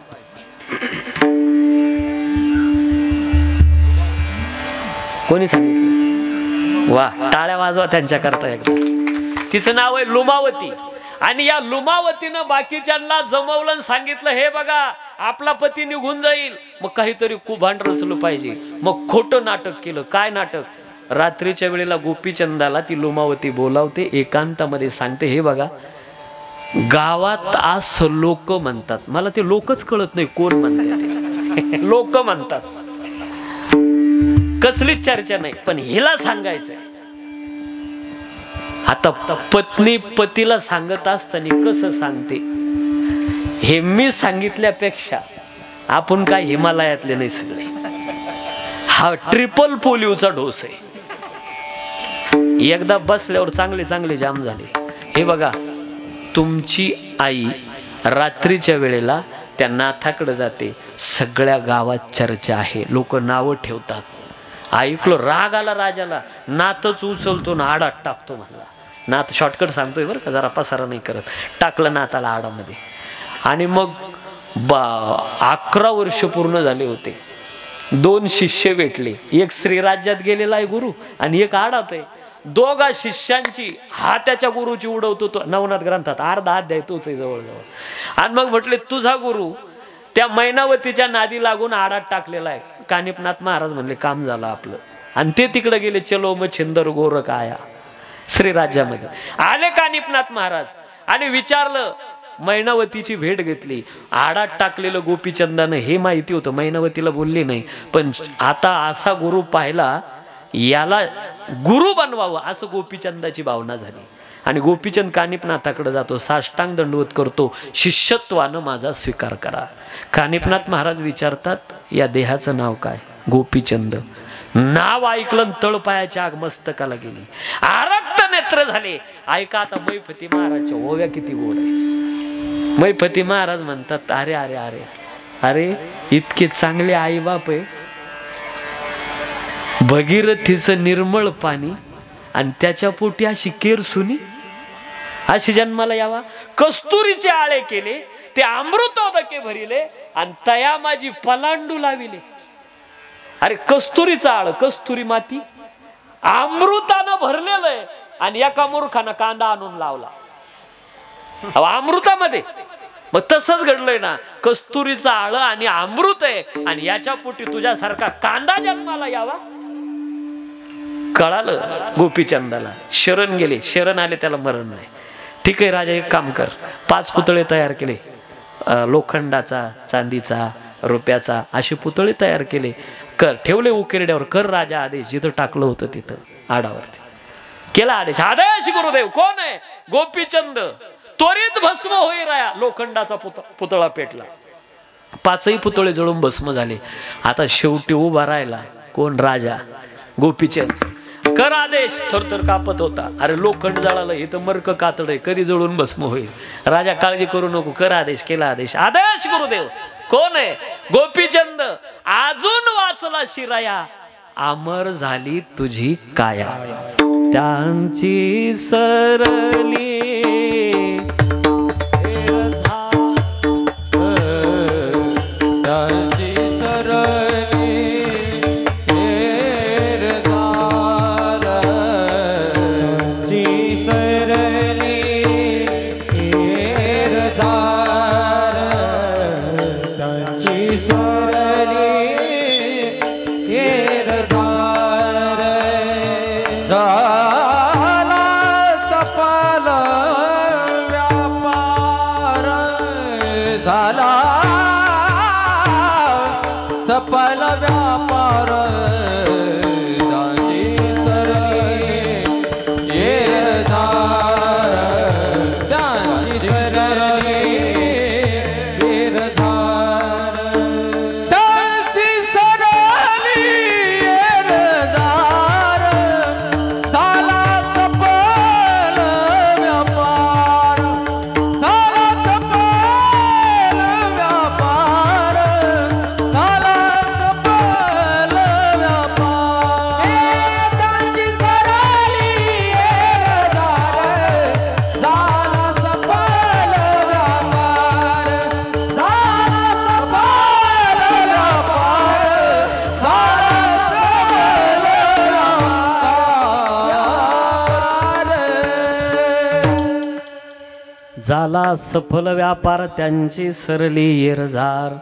कोणी सांगितलं? वा, टाळ्या वाजवा त्यांच्याकरता एकदा. तिचं नाव आहे लुमावती. आणि या लुमावतीनं बाकीच्यांना जमवलं, सांगितलं, हे बघा आपला पती निघून जाईल, मग काहीतरी कुभांड रचलं पाहिजे. मग खोटं नाटक केलं. काय नाटक? रात्रीच्या वेळेला गोपीचंदाला ती लुमावती बोलावते, एकांतामध्ये सांगते, हे बघा गावात असं लोक म्हणतात. मला ते लोकच कळत नाही कोण म्हणतात. लोक म्हणतात, कसलीच चर्चा नाही, पण हिला सांगायचंय. आता पत्नी पतीला सांगत असताना कसं सांगते, हे मी सांगितल्यापेक्षा आपण काय हिमालयातले नाही सगळे. हा ट्रिपल पोलिओचा डोस आहे. एकदा बसल्यावर चांगले चांगले जाम झाले. हे बघा, तुमची आई रात्रीच्या वेळेला त्या नाथाकडे जाते, सगळ्या गावात चर्चा आहे, लोक नावं ठेवतात. ऐकलो, राग आला राजाला, नाथच उचलतो ना आडात टाकतो म्हणला. नाथ शॉर्टकट सांगतोय बरं का, जरा पसारा नाही करत. टाकलं नाथाला आडामध्ये. आणि मग 11 वर्ष पूर्ण झाले होते. 2 शिष्य भेटले, एक श्रीराज्यात गेलेला आहे गुरु, आणि एक आडात आहे. दोघा शिष्यांची हाताच्या गुरुची उडवतो तो नवनाथ ग्रंथात, अर्धा अध्याय तोच आहे जवळजवळ. आणि मग म्हटले, तुझा गुरु त्या मैनावतीच्या नादी लागून आडात टाकलेला आहे. कानिपनाथ महाराज म्हणले, काम झालं आपलं. आणि ते तिकडे गेले, चलो मग छिंदर गोरख आया. श्रीराज्यामध्ये आले कानिपनाथ महाराज आणि विचारलं, मैनावतीची भेट घेतली. आडात टाकलेलं गोपीचंदानं हे माहिती होतं, मैनावतीला बोलली नाही, पण आता असा गुरु पाहिला, याला गुरु बनवावं असं गोपीचंदाची भावना झाली. आणि गोपीचंद कानिपनाथाकडे जातो, साष्टांग दंडवत करतो, शिष्यत्वानं माझा स्वीकार करा. कानिपनाथ महाराज विचारतात, या देहाचं नाव काय? गोपीचंद. नाव ऐकलं, तळपायाच्या आग मस्तकाला गेली, आरक्त नेत्र झाले. ऐका आता मैफती महाराजच्या ओव्या किती गोड आहे. मैफती महाराज म्हणतात, अरे अरे अरे अरे, इतके चांगले आई बाप आहे, भगीरथीचं निर्मळ पाणी, आणि त्याच्या पोटी अशी केरसुनी, अशी जन्माला यावा. कस्तुरीचे आळे केले, ते अमृतोदके भरिले, आणि तया माझी पलांडू लाविले. अरे कस्तुरीचा आळ, कस्तुरी माती अमृतानं भरलेलं आहे, आणि एका मूर्खानं कांदा आणून लावला अमृतामध्ये. मग तसंच घडलंय ना, कस्तुरीचा आळ आणि अमृत आहे, आणि याच्या पोटी तुझ्यासारखा कांदा जन्माला यावा. कळालं गोपीचंदाला. शरण गेले, शरण आले, त्याला मरण नाही. ठीक आहे राजा, एक काम कर, 5 पुतळे तयार केले, लोखंडाचा, चांदीचा, रुपयाचा असे पुतळे तयार केले. कर ठेवले उकिरड्यावर, कर राजा आदेश. जिथं टाकलं होतं तिथं आडावरती केला आदेश. आदेश गुरुदेव. कोण आहे? गोपीचंद. त्वरित भस्म होई राया. लोखंडाचा पुतळा पेटला. 5ही पुतळे जळून भस्म झाले. आता शेवटी उभा राहिला कोण? राजा गोपीचंद. कर आदेश. थरथर कापत होता. अरे लोखंड जळालं, हे तर मर्क कातड आहे, कधी जळून भस्म होईल. राजा काळजी करू नको, कर आदेश. केला आदेश. आदेश गुरुदेव. कोण आहे? गोपीचंद. अजून वाचला शिराया. अमर झाली तुझी काया. त्यांची सरली सफल व्यापार दाजी सरली येरझार. दाजी सरली येरझार. दाजी सरली येरझार. झाला सफल व्यापार. झाला सफल व्यापार. झाला झाला सफल व्यापार. त्यांची सरली येरझार.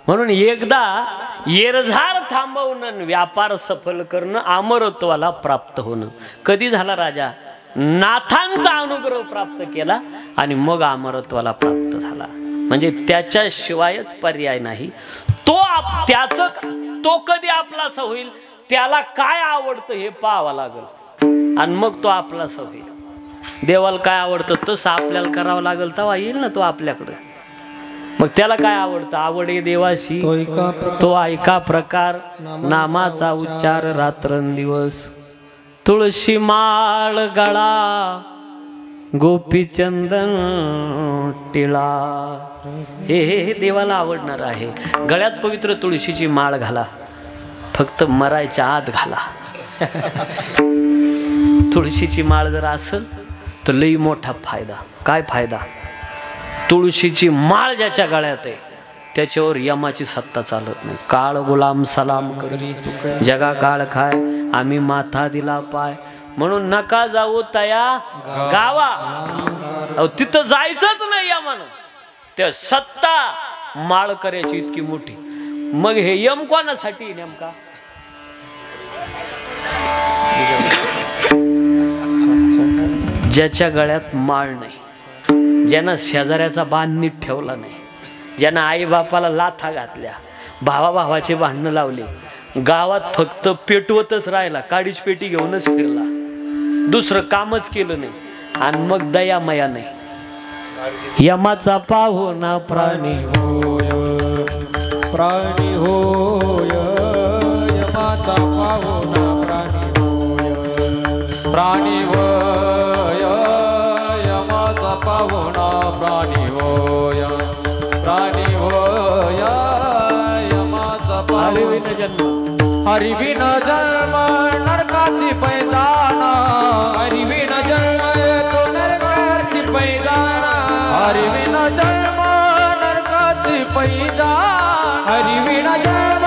म्हणून एकदा येरझार थांबवून व्यापार सफल करणं, अमरत्वाला प्राप्त होणं. कधी झाला राजा? नाथांचा अनुग्रह प्राप्त केला आणि मग अमरत्वाला प्राप्त झाला. म्हणजे त्याच्याशिवायच पर्याय नाही. तो कधी आपलासा होईल, त्याला काय आवडतं हे पाहावं लागल आणि मग तो आपलासा होईल. देवाला काय आवडतं तसं आपल्याला करावं लागेल, तेव्हा येईल ना तो आपल्याकडे. मग त्याला काय आवडतं? आवडे देवाशी तो ऐका प्रकार. नामाचा उच्चार रात्रंदिवस. तुळशी माळ गळा गोपीचंदन टिळा. हे देवाला आवडणार आहे. गळ्यात पवित्र तुळशीची माळ घाला. फक्त मरायच्या आत घाला. तुळशीची माळ जर असेल तर लई मोठा फायदा. काय फायदा? तुळशीची माळ ज्याच्या गळ्यात आहे त्याच्यावर यमाची सत्ता चालत नाही. काळ गुलाम सलाम करी जगा काळ खाय, आम्ही माथा दिला पाय. म्हणून नका जाऊ तया गावा. तिथं जायचंच नाही यमानं. त्या सत्ता माळ करायची इतकी मोठी. मग हे यम कोणासाठी नेमका? ज्याच्या गळ्यात माळ नाही, ज्यानं शेजाऱ्याचा बांध नीट ठेवला नाही, ज्यानं आई बापाला लाथा घातल्या, भावाभावाचे भांडणं लावले, गावात फक्त पेटवतच राहिला, काडीच पेटी घेऊनच फिरला, दुसरं कामच केलं नाही, आणि मग दयामया नाही. यमाचा पाहुणा प्राणी होय, प्राणी होय. यमाचा पाहुणा प्राणी होय, प्राणी होय. यमाचा पाहुणा प्राणी होय, प्राणी होय. यमाचा हरिविन जन्म, हरिविन जन्म नरकाची पैजाना. हरिविन जन्म तो नरकाची पैजाना. हरिविन जन्म नरकाची पैजाना. हरिविन जन्म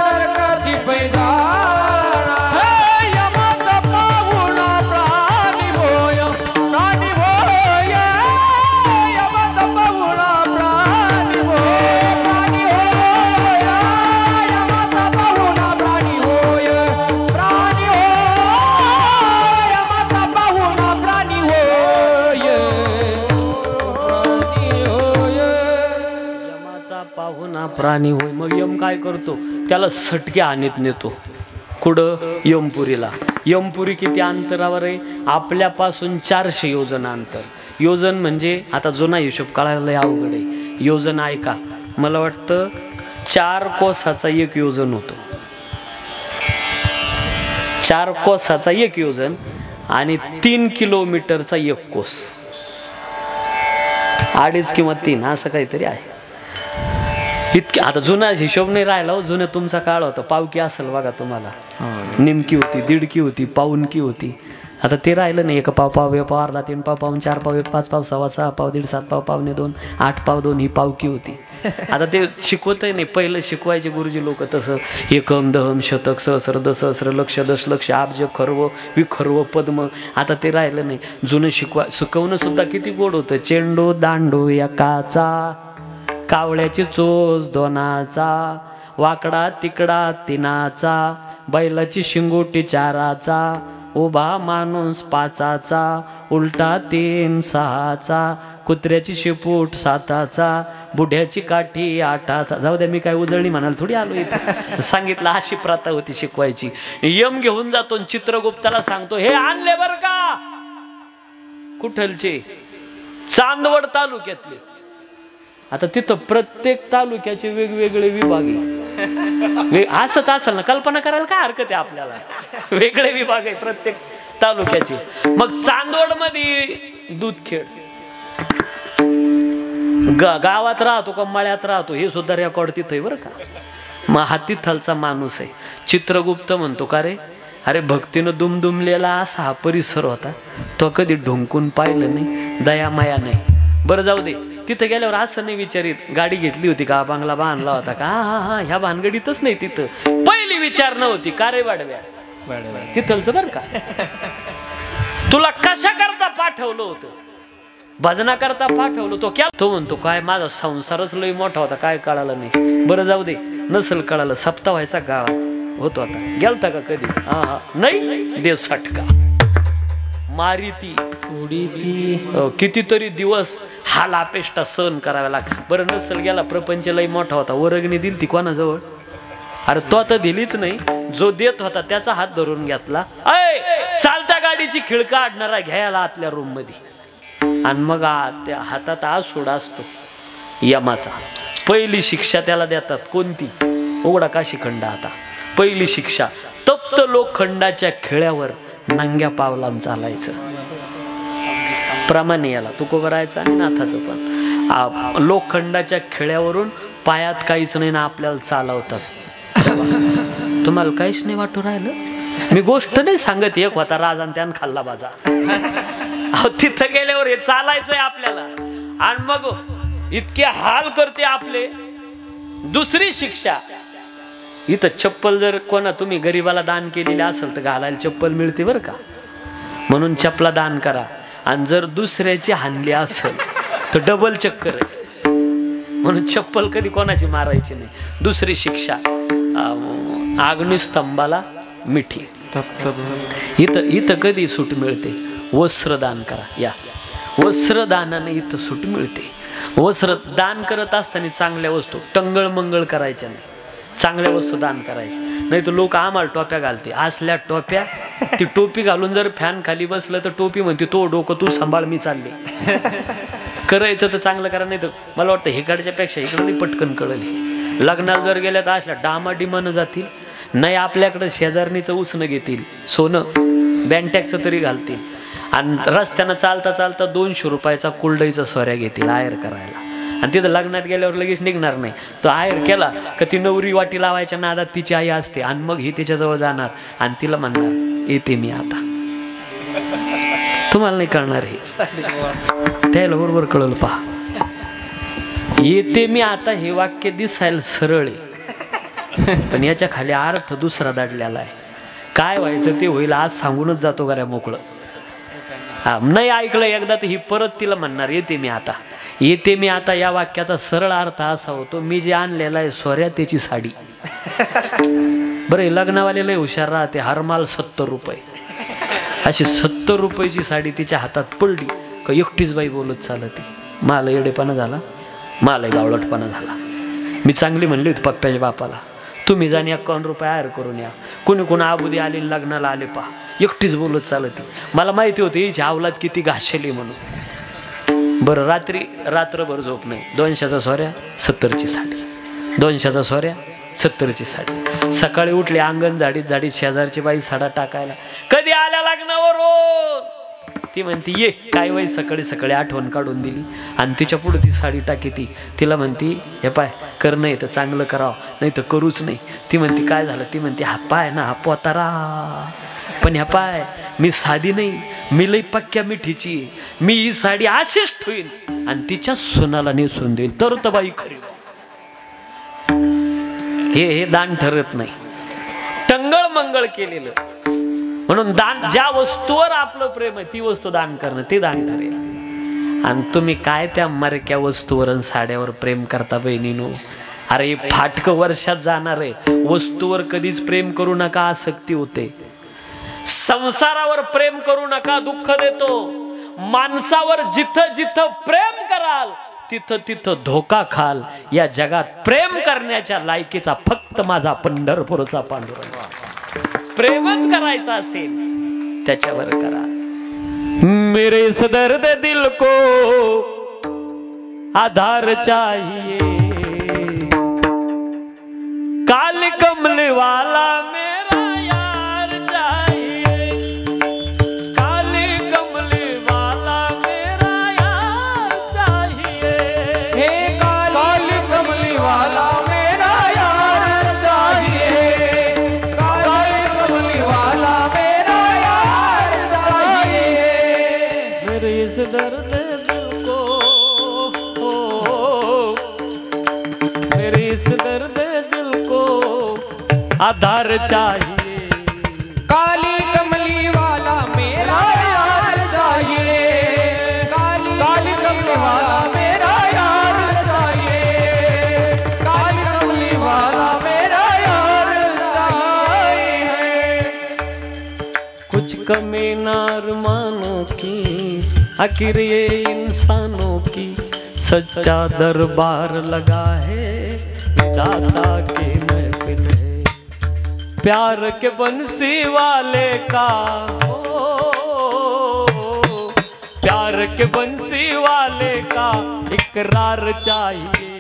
नरकाची पैजाना. हे यमाचा पाहुणा प्राणी होय, प्राणी होय. यमाचा पाहुणा प्राणी होय, प्राणी होय. यमाचा पाहुणा प्राणी होय, प्राणी होय. यमाचा पाहुणा प्राणी होय, प्राणी होय. यमाचा पाहुणा प्राणी होय. मग यम काय करतो, त्याला सटक्या आणत नेतो कुठं, यमपुरीला. यमपुरी किती अंतरावर आहे, आपल्यापासून 400 योजन अंतर. योजन म्हणजे आता जुना हिशोब कळायला लय अवघड आहे. योजन ऐका, मला वाटतं 4 कोसाचा 1 योजन होतो. 4 कोसाचा 1 योजन आणि 3 किलोमीटरचा 1 कोस. 2.5 किंवा 3 असं काहीतरी आहे. इतके आता जुना हिशोब नाही राहिला हो. जुना तुमचा काळ होता, पावकी असेल बघा तुम्हाला, निमकी होती, दीडकी होती, पाऊनकी होती. आता ते राहिलं नाही. 1 पाव, पाव, 1 पाव, अर्धा, 3 पाव, पाऊन, 4 पाव, 1, 5 पाव, 6 6 पाव, 1.5 7 पाव, पावणे 2, 8 पाव 2 ही पावकी होती. आता ते शिकवतही नाही. पहिलं शिकवायचे गुरुजी लोक तसं, एकम दहम शतक सहस्र दसहस्र लक्ष दशलक्ष अब्ज खर्व विखर्व पद्म. आता ते राहिलं नाही. जुनं शिकवणं सुद्धा किती गोड होतं. चेंडू दांडू एकाचा, कावळ्याची चोच 2चा, वाकडा तिकडा 3चा, बैलाची शिंगोटी 4चा, उभा माणूस 5चा, उलटा 3 6चा, कुत्र्याची शेपूट 7चा, बुढ्याची काठी 8चा. जाऊ द्या, मी काय उजळणी म्हणाल थोडी आलो इथं. सांगितलं अशी प्रथा होती शिकवायची. यम घेऊन जातो, चित्रगुप्ताला सांगतो, हे आणले बर का, कुठलचे, चांदवड तालुक्यातले. आता तिथं प्रत्येक तालुक्याचे वेगवेगळे विभाग आहे. असंच असेल ना, कल्पना करायला काय हरकत आहे आपल्याला. वेगळे विभाग आहे प्रत्येक तालुक्याचे. मग चांदवड मध्ये दूधखेड, गावात राहतो का मळ्यात राहतो हे सुद्धा रेकॉर्ड तिथं आहे बरं का. मग हा तिथलचा माणूस आहे. चित्रगुप्त म्हणतो, का रे, अरे भक्तीनं दुमदुमलेला असा हा परिसर होता, तो कधी ढुंकून पाहिलं नाही, दयामाया नाही. बरं जाऊ दे, तिथं गेल्यावर असं नाही विचारित गाडी घेतली होती का, बांगला बांधला होता का, हा ह्या भानगडीतच नाही. तिथं पहिली विचार नव्हती, का रे वाढव्या, तिथलच बर का, तुला कशा करता पाठवलं होतं, भजना करता पाठवलं तो क्या. तो म्हणतो, काय माझा संसारच लय मोठा होता, काय कळालं नाही. बरं जाऊ दे, नसल कळालं, सप्ताह व्हायचा गावात होतो. आता गेलता का कधी, हा नाही, दे सटका मारी ती उडी ती. कितीतरी दिवस हाल अपेष्टा सहन कराव्या लाग. बरं नसल गेला, प्रपंच लय मोठा होता, वर्गणी दिली ती कोणाजवळ, अरे तो आता दिलीच नाही. जो देत होता त्याचा हात धरून घेतला, चालत्या गाडीची खिळका आडणारा घ्यायला आतल्या रूम मध्ये. आणि मग त्या हातात आसूड असतो यमाचा. पहिली शिक्षा त्याला देतात, कोणती, उघडा काशीखंड. आता पहिली शिक्षा, तप्त लोखंडाच्या खिळ्यावर नंग्या पावलान चालायचं. प्रमाणे याला तुकोबरायचं आणि नाथाचं पण. लोखंडाच्या खिळ्यावरून पायात काहीच नाही ना, आपल्याला चालवतात. तुम्हाला काहीच नाही वाटू राहिलं, मी गोष्ट नाही सांगत. एक होता राजा आणि त्यानं खाल्ला बाजा. तिथं गेल्यावर हे चालायचंय आपल्याला, आणि मग इतके हाल करते आपले. दुसरी शिक्षा, इथं चप्पल जर कोणा तुम्ही गरीबाला दान केलेली असेल तर घालायला चप्पल मिळते बरं का, म्हणून चपला दान करा. आणि जर दुसऱ्याची हानली असेल तर डबल चक्कर आहे, म्हणून चप्पल कधी कोणाची मारायची नाही. दुसरी शिक्षा, अग्निस्तंभाला मिठी. इथं कधी सूट मिळते, वस्त्रदान करा. या वस्त्रदानाने इथं सूट मिळते. वस्त्र दान करत असताना चांगल्या वस्तू टंगळ मंगळ करायच्या नाही, चांगल्या वस्तू दान करायची. नाही तर लोक आम्हाला टोप्या घालते, असल्या टोप्या. ती टोपी घालून जर फॅन खाली बसलं तर टोपी म्हणते, तो डोकं तू सांभाळ, मी चालले. करायचं तर चांगलं करा, नाही तर मला वाटतं हिकडच्या पेक्षा इकडे पटकन कळली. लग्नाला जर गेल्या तर असल्या डामाडिमानं जातील, नाही आपल्याकडं शेजारणीचं उसणं घेतील, सोनं बँटॅक्सचं तरी घालतील. आणि रस्त्यानं चालता चालता 200 रुपयाचा कुलडईचा सोऱ्या घेतील आयर करायला. आणि तिथं लग्नात गेल्यावर लगेच निघणार नाही. तो आयर केला का ती नवरी वाटी लावायच्या नादात तिची आई असते, आणि मग ही तिच्याजवळ जाणार आणि तिला म्हणणार, येते मी आता. तुम्हाला नाही कळणार हे, त्याला बरोबर कळलं. पहा, येते मी आता हे वाक्य दिसायला सरळ आहे, पण याच्या खाली अर्थ दुसरा दडलेला आहे. काय व्हायचं ते होईल, आज सांगूनच जातो गऱ्या मोकळं. नाही ऐकलं एकदा तर ही परत तिला म्हणणार, येते मी आता. येते मी आता या वाक्याचा सरळ अर्थ असा होतो, मी जे आणलेला आहे सोऱ्या त्याची साडी. बरं, लग्नावाले लय हुशार राहते, हरमाल 70 रुपये, अशी 70 रुपयाची साडी तिच्या हातात पडली का एकटीच बाई बोलत चालती. मला येडेपणा झाला, मला बावळटपणा झाला. मी चांगली म्हणली होती पप्प्याच्या बापाला, तुम्ही जाणे 51 रुपये आयर करून या. कोणी कोणी आबुदी आले लग्नाला आले पहा, एकटीच बोलत चालत. मला माहिती होती हिची अवलाद किती घाशेली म्हणून. बरं रात्रभर झोप नाही. 200चा सोऱ्या 70ची साडी, 200चा सोऱ्या 70ची साडी. सकाळी उठली अंगण झाडीत शेजारची बाई साडा टाकायला, कधी आल्या लग्नावरून. ती म्हणती ये काय बाई, सकाळी आठवण काढून दिली. आणि तिच्या पुढे ती साडी टाकी तिला म्हणती हे पाय कर, नाही तर चांगलं करावं, नाही तर करूच नाही. ती म्हणती काय झालं. ती म्हणती हा पाय ना हा पोतारा, पण ह्या पाय मी साधी नाही, मी लई पक्क्या मिठीची. मी ही साडी अशीच ठेवीन आणि तिच्या सोनाला नेसून देईल तर बाई खरी. हे दान ठरत नाही, टंगळ मंगळ केलेलं. म्हणून दान, ज्या वस्तूवर आपलं प्रेम आहे ती वस्तू दान करणं ते दान ठरेल. आणि तुम्ही काय त्या मरक्या वस्तूवर साड्यावर प्रेम करता बहिणीनो. अरे फाटकं वर्षात जाणार आहे. वस्तूवर कधीच प्रेम करू नका, आसक्ती होते. संसारावर प्रेम करू नका, दुःख देतो. माणसावर जिथं जिथं प्रेम कराल तिथं तिथं धोका खाल. या जगात प्रेम करण्याच्या लायकीचा फक्त माझा पंढरपूरचा पांडुरंग. प्रेमच करायचं असेल त्याच्यावर करा. मेरे इस दर्द दिल को आधार चाहिए, काली कमली वाला मेरा यार चाहिए, काली कमली वाला मेरा यार चाहिए. हे काली कमली वाला मेरा यार चाहिए, काली कमली वाला मेरा यार चाहिए. मेरे इस दर्द दिल को, मेरे इस दर्द दिल को आधार चाहिए, काली कमली वाला मेरा यार चाहिए, काली कमली वाला मेरा यार चाहिए, काली कमली वाला मेरा यार चाहिए. कुछ कमी ना अरमानों की, आखिर ये इंसानों की सच्चा दरबार लगा है, दाता की महफिल है. प्यार के बंसी वाले का प्यार के बंसी वाले का इकरार चाहिए,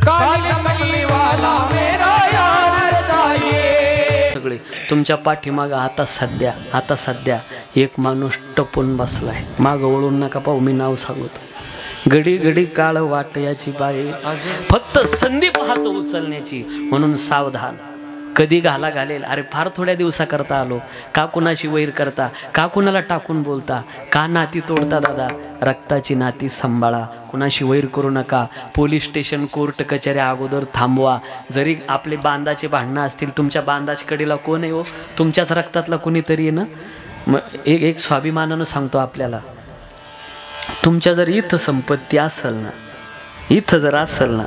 काली कमली वाला मेरा यार चाहिए. सगळे तुमच्या पाठीमागं आता सध्या एक माणूस टपून बसलाय. मागं वळून नका पाहू, मी नाव सांगतो. घडी काळ वाट याची बाई, फक्त संधी पाहतो उचलण्याची, म्हणून सावधान. कधी घालेल. अरे फार थोड्या दिवसाकरता आलो, का कुणाशी वैर करता, का कुणाला टाकून बोलता, का नाती तोडता. दादा रक्ताची नाती सांभाळा, कुणाशी वैर करू नका. पोलीस स्टेशन कोर्ट कचेऱ्या अगोदर थांबवा. जरी आपले बांधाचे भांडणं असतील, तुमच्या बांधाच्या कडेला कोण आहे हो, तुमच्याच रक्तातला कुणीतरी आहे ना. मग एक स्वाभिमानानं सांगतो आपल्याला, तुमच्या जर इथं संपत्ती असेल ना, इथं जर असेल ना,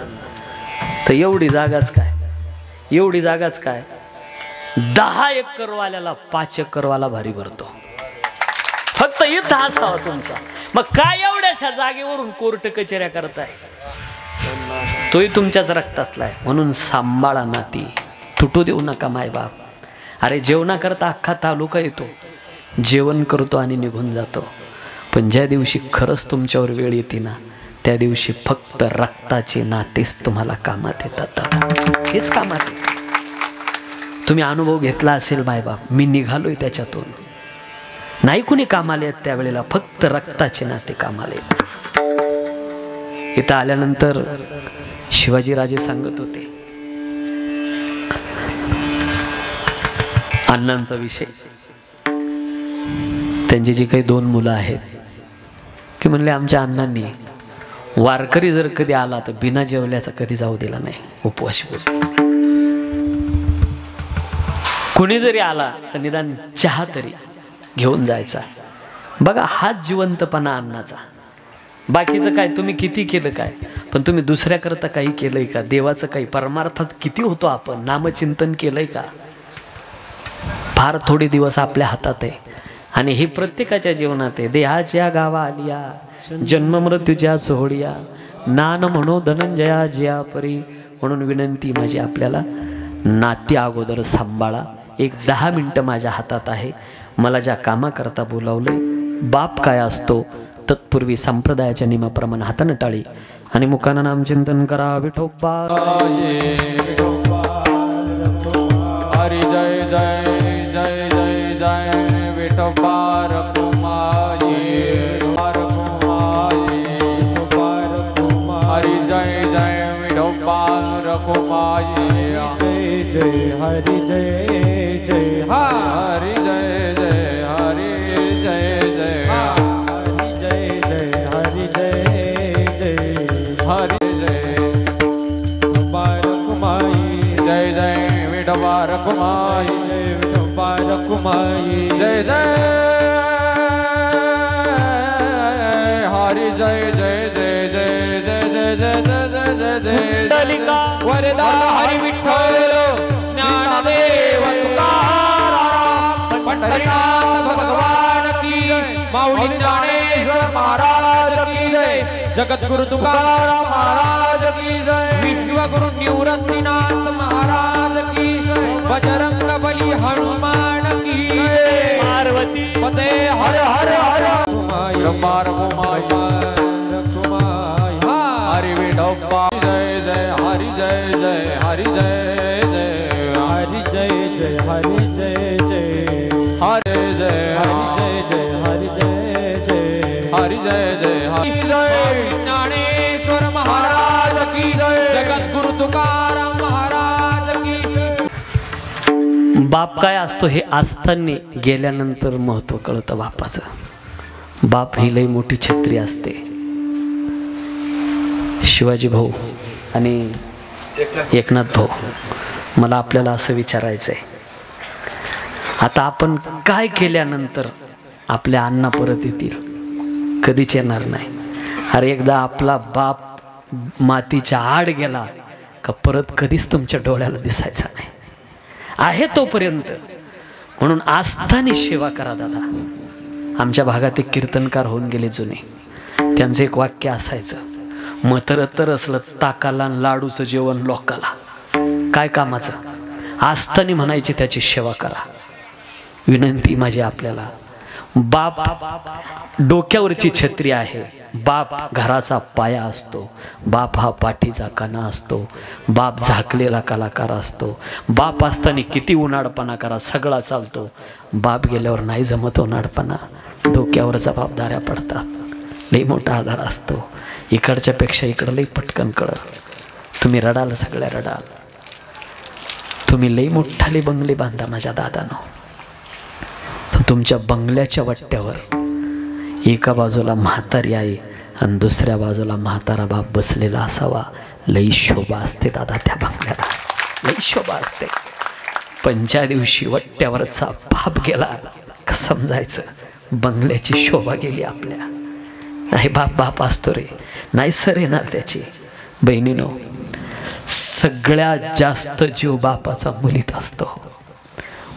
तर एवढी जागाच काय 10 एकरवाल्याला 5 एकरवाला भारी भरतो. फक्त इथं असावा तुमचा. मग काय एवढ्याशा जागेवरून कोर्ट कचेऱ्या करताय, तोही तुमच्याच रक्तातला आहे. म्हणून सांभाळा नाती, तुटू देऊ नका मायबाप. अरे जेवणाकरता अख्खा तालुका येतो, जेवण करतो आणि निघून जातो. पण ज्या दिवशी खरंच तुमच्यावर वेळ येते ना, त्या दिवशी फक्त रक्ताचे नातेच तुम्हाला कामात येतात. हेच कामात येतात. तुम्ही अनुभव घेतला असेल मायबाप, मी निघालोय त्याच्यातून. नाही कुणी कामाला येत त्यावेळेला, फक्त रक्ताचे नाते कामाला येत. इथं आल्यानंतर शिवाजीराजे सांगत होते अण्णांचा विषय. त्यांची जी काही 2 मुलं आहेत, की म्हणले आमच्या अण्णांनी वारकरी जर कधी आला तर बिना जेवल्याचा कधी जाऊ दिला नाही, उपवाशी होते. कुणी जरी आला तर निदान चहा तरी घेऊन जायचा. बघा हाच जिवंतपणा अण्णाचा. बाकीचं काय तुम्ही किती केलं काय, पण तुम्ही दुसऱ्याकरता काही केलंय का, देवाचं काही परमार्थात किती होतो आपण, नामचिंतन केलंय का. फार थोडे दिवस आपल्या हातात आहे आणि हे प्रत्येकाच्या जीवनात आहे. देहाच्या गावा आलिया, जन्म मृत्यूच्या सोहळिया, नान म्हणो धनंजया जिया परी. म्हणून विनंती माझी आपल्याला, नाती अगोदर सांभाळा. एक 10 मिनटं माझ्या हातात आहे. मला ज्या कामाकरता बोलावले, बाप काय असतो तत्पूर्वी संप्रदायाच्या नियमाप्रमाणे हातानं टाळी आणि मुखानं नामचिंतन करा. विठोबा हरी जय जय जय जय जय विठोबा रखुमाई हरी जय जय विठोबा रखुमाई जय जय हरी जय जय हरी जय जय हरी जय जय हरी जय जय हरी जय जय हरी जय रखुमाई जय जय विठोबा रखुमाई जय विठोबा रखुमाई जय जय हरी जय जय जय जय जय जय जय जय जय जय दलिका वरदा हरी विठ्ठल ज्ञानदेव तुकाराम पंढरीनाथ भगवान की जय माऊली ज्ञानेश्वर महाराज की जय जगद्गुरु तुकाराम महाराज की जय विश्वगुरु निवृत्तीनाथ महाराज की जय बजरंग बली हनुमान की जय पार्वती पते हर हर हर ब्रह्मा रघुमाई हरि विठोबा जय जय हरि जय जय हरि जय जय हरि जय जय हरि जय जय हरि जय हरि जय जय हरि जय जय हरि जय जय हरि जय ज्ञानेश्वर महाराज की जय जगद्गुरु तुकाराम महाराज की जय. बाप काय असतो हे असताना गेल्यानंतर महत्व कळतं बापाचं. बाप ही लई मोठी छत्री असते. शिवाजी भाऊ आणि एकनाथ भाऊ, मला आपल्याला असं विचारायचं आहे, आता आपण काय केल्यानंतर आपल्या अण्णा परत येतील? कधीच येणार नाही. अरे एकदा आपला बाप मातीच्या आड गेला का परत कधीच तुमच्या डोळ्याला दिसायचा नाही. आहे तोपर्यंत. म्हणून आस्थानी सेवा करा दादा. आमच्या भागात एक कीर्तनकार होऊन गेले जुने, त्यांचं एक वाक्य असायचं, म्हातारं तर असलं ताकाला लाडूचं जेवण लोकाला, काय कामाचं? आस्थानी म्हणायची त्याची सेवा करा. विनंती माझी आपल्याला, बाप डोक्यावरची छत्री आहे. बाप घराचा पाया असतो. बाप हा पाठीचा कणा असतो. बाप झाकलेला कलाकार असतो. बाप असताना किती उन्हाळपणा करा, सगळा चालतो. बाप गेल्यावर नाही जमत उन्हाळपणा. डोक्यावर जबाबदाऱ्या पडतात. लई मोठा आधार असतो. इकडच्या पेक्षा इकडं लई पटकन कळत. तुम्ही रडाल, सगळ्या रडाल. तुम्ही लई मोठाले बंगले बांधा माझ्या दादानो. तुमच्या बंगल्याच्या वट्ट्यावर एका बाजूला म्हातारी आई आणि दुसऱ्या बाजूला म्हातारा बाप बसलेला असावा. लई शोभा असते दादा त्या बंगल्याला, लई शोभा असते. पण ज्या दिवशी वट्ट्यावरचा बाप गेला समजायचं बंगल्याची शोभा गेली आपल्या. नाही बाप बाप असतो रे, नाही सर येणार त्याची. बहिणीनो, सगळ्यात जास्त जीव बापाचा मुलीत असतो.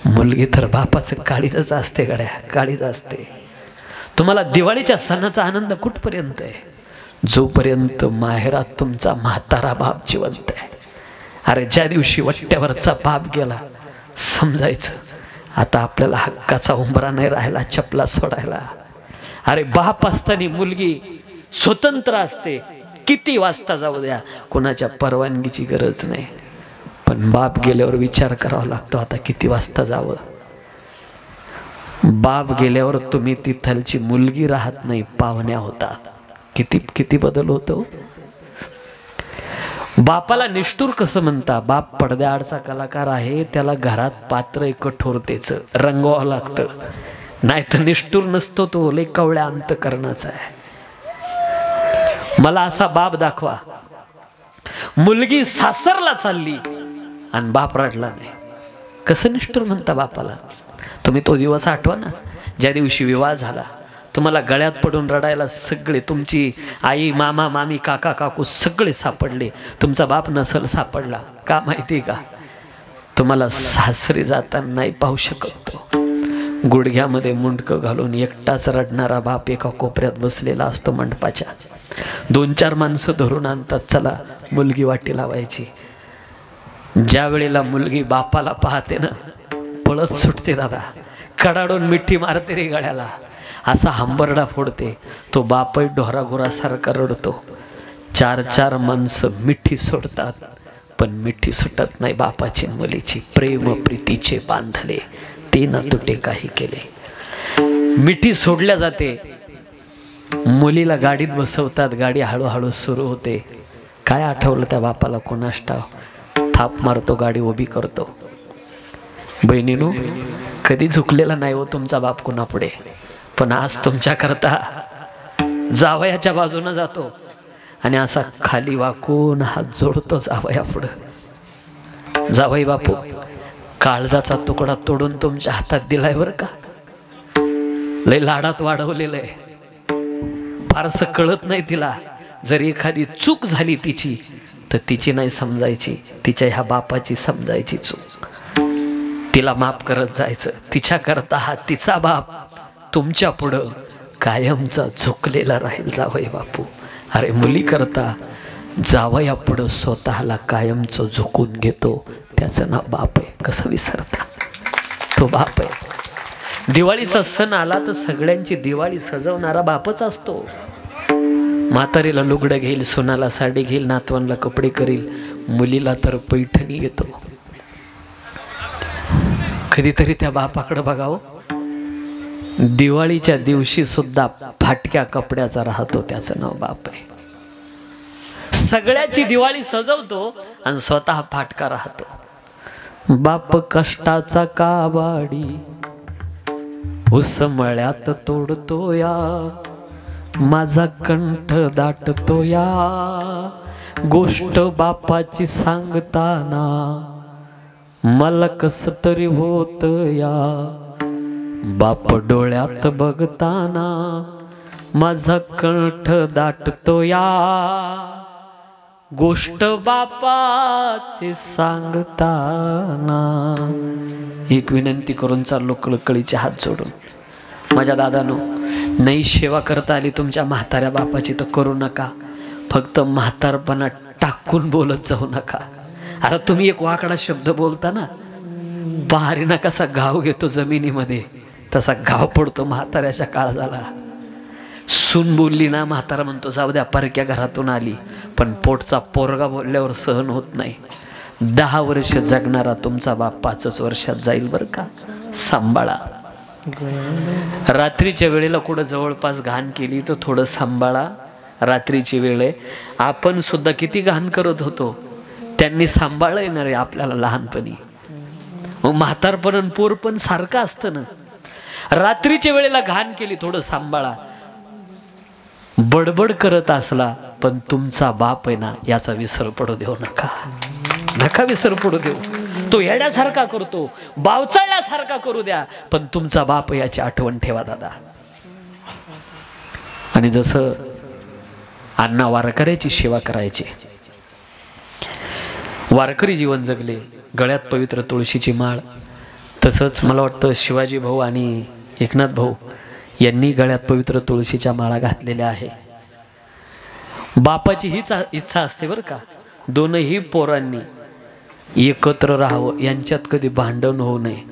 मुलगी तर बापाचं काळीजच असते गड्या, काळीज असते. तुम्हाला दिवाळीच्या सणाचा आनंद कुठपर्यंत आहे? जोपर्यंत माहेरात तुमचा म्हातारा बाप जिवंत आहे. अरे ज्या दिवशी वट्ट्यावरचा बाप गेला समजायचं आता आपल्याला हक्काचा उंबरा नाही राहिला चपला सोडायला. अरे बाप असताना मुलगी स्वतंत्र असते. किती वाजता जाऊ द्या, कोणाच्या परवानगीची गरज नाही. पण बाप गेल्यावर विचार करावा लागतो आता किती वाजता जावं. बाप गेल्यावर तुम्ही तिथलची मुलगी राहत नाही, पाहुण्या होतात. किती किती बदल होतो. बापाला निष्ठुर कसं म्हणता? बाप पडद्याआडचा कलाकार आहे, त्याला घरात पात्र कठोरतेचं रंगवावं लागतं. नाही तर निष्ठुर नसतो तो, लय कवळ्या अंतकरणाचा आहे. मला असा बाप दाखवा. मुलगी सासरला चालली आणि बाप रडला नाही. कसं निष्ठुर म्हणता बापाला? तुम्ही तो दिवस आठवा ना, ज्या दिवशी विवाह झाला. तुम्हाला गळ्यात पडून रडायला सगळे, तुमची आई, मामा, मामी, काका, काकू सगळे सापडले. तुमचा बाप नसल सापडला. का माहिती का? तुम्हाला सासरी जाताना नाही पाहू शकत तो. गुडघ्यामध्ये मुंडकं घालून एकटाच रडणारा बाप एका कोपऱ्यात बसलेला असतो मंडपाच्या. 2-4 माणसं धरून आणतात, चला मुलगी वाटी लावायची. ज्या वेळेला मुलगी बापाला पाहते ना, पळत सुटते दादा, कडाडून मिठी मारते रे गळ्याला, असा हंबरडा फोडते. तो बापही ढोरागुरासारखा रडतो. 4-4 माणसं मिठी सोडतात, पण मिठी सुटत नाही बापाची मुलीची. प्रेम प्रीतीचे बांधले ते न तुटे काही केले. मिठी सोडल्या जाते. मुलीला गाडीत बसवतात, गाडी हळूहळू सुरू होते. काय आठवलं त्या बापाला कोणास ठाव, थाप मारतो, गाडी उभी करतो. बहिणीनो, कधी झुकलेला नाही हो तुमचा बाप कोणापुढे, पण आज तुमच्या करता जावयाच्या बाजूनं जातो आणि असा खाली वाकून हात जोडतो जावयापुढं. जावई बापू, काळजाचा तुकडा तोडून तुमच्या हातात दिलाय बरं का. लय लाडात वाढवलेलं आहे, फारसं कळत नाही तिला. जर एखादी चूक झाली तिची, तर तिची नाही समजायची, तिच्या ह्या बापाची समजायची चूक. तिला माफ करत जायचं. तिच्या करता हा तिचा बाप तुमच्या पुढं कायमचा झुकलेला राहील जावई बापू. अरे मुली करता जावया पुढं स्वतःला कायमचं झुकून घेतो, त्याचं नाव बाप आहे. कसं विसरता, तो बाप आहे. दिवाळीचा सण आला तर सगळ्यांची दिवाळी सजवणारा बापच असतो. म्हातारीला लुगडं घेईल, सोनाला साडी घेईल, नातवांना कपडे करील, मुलीला तर पैठणी घेतो. कधीतरी त्या बापाकडे बघावं, दिवाळीच्या दिवशी सुद्धा फाटक्या कपड्याचा राहतो, त्याचं नाव बाप आहे. सगळ्याची दिवाळी सजवतो आणि स्वतः फाटका राहतो. बाप कष्टाचा काबाडी उसमळ्यात तोडतो या, माझा कंठ दाटतो या, गोष्ट बापाची सांगताना मला कस तरी होत या, बाप डोळ्यात बघताना माझा कंठ दाटतो या, गोष्ट बापाची सांगताना. एक विनंती करून चाललो कळकळीचे हात जोडून. माझ्या दादानो, नाही सेवा करता आली तुमच्या म्हाताऱ्या बापाची तर करू नका. फक्त म्हातारपणा टाकून बोलत जाऊ नका. अरे तुम्ही एक वाकडा शब्द बोलता ना, पहारीना कसा घाव घेतो जमिनीमध्ये, तसा घाव पडतो म्हाताऱ्याच्या काळजाला. सून बोलली ना, म्हातारा म्हणतो जाऊ द्या, परक्या घरातून आली. पण पोटचा पोरगा बोलल्यावर सहन होत नाही. 10 वर्ष जगणारा तुमचा बाप 5च वर्षात जाईल बरं का. सांभाळा. रात्रीच्या वेळेला कुठं जवळपास घाण केली तर थोडं सांभाळा. रात्रीची वेळ आहे, आपण सुद्धा किती घाण करत होतो, त्यांनी सांभाळलं येणार आहे आपल्याला लहानपणी. मग म्हातारपण पोर पण सारखं असतं ना. रात्रीच्या वेळेला घाण केली, थोडं सांभाळा. बडबड करत असला पण तुमचा बाप आहे ना, याचा विसर पडू देऊ नका. नका विसर पडू देऊ. तो येड्यासारखा करतो, बावचाळल्यासारखा करू द्या, पण तुमचा बाप याची आठवण ठेवा दादा. आणि जसं अण्णा वारकऱ्याची सेवा करायची, वारकरी जीवन जगले, गळ्यात पवित्र तुळशीची माळ, तसंच मला वाटतं शिवाजी भाऊ आणि एकनाथ भाऊ यांनी गळ्यात पवित्र तुळशीच्या माळा घातलेल्या आहे. बापाची हीच इच्छा असते बरं का, दोनही पोरांनी एकत्र राहावं, यांच्यात कधी भांडण होऊ नये,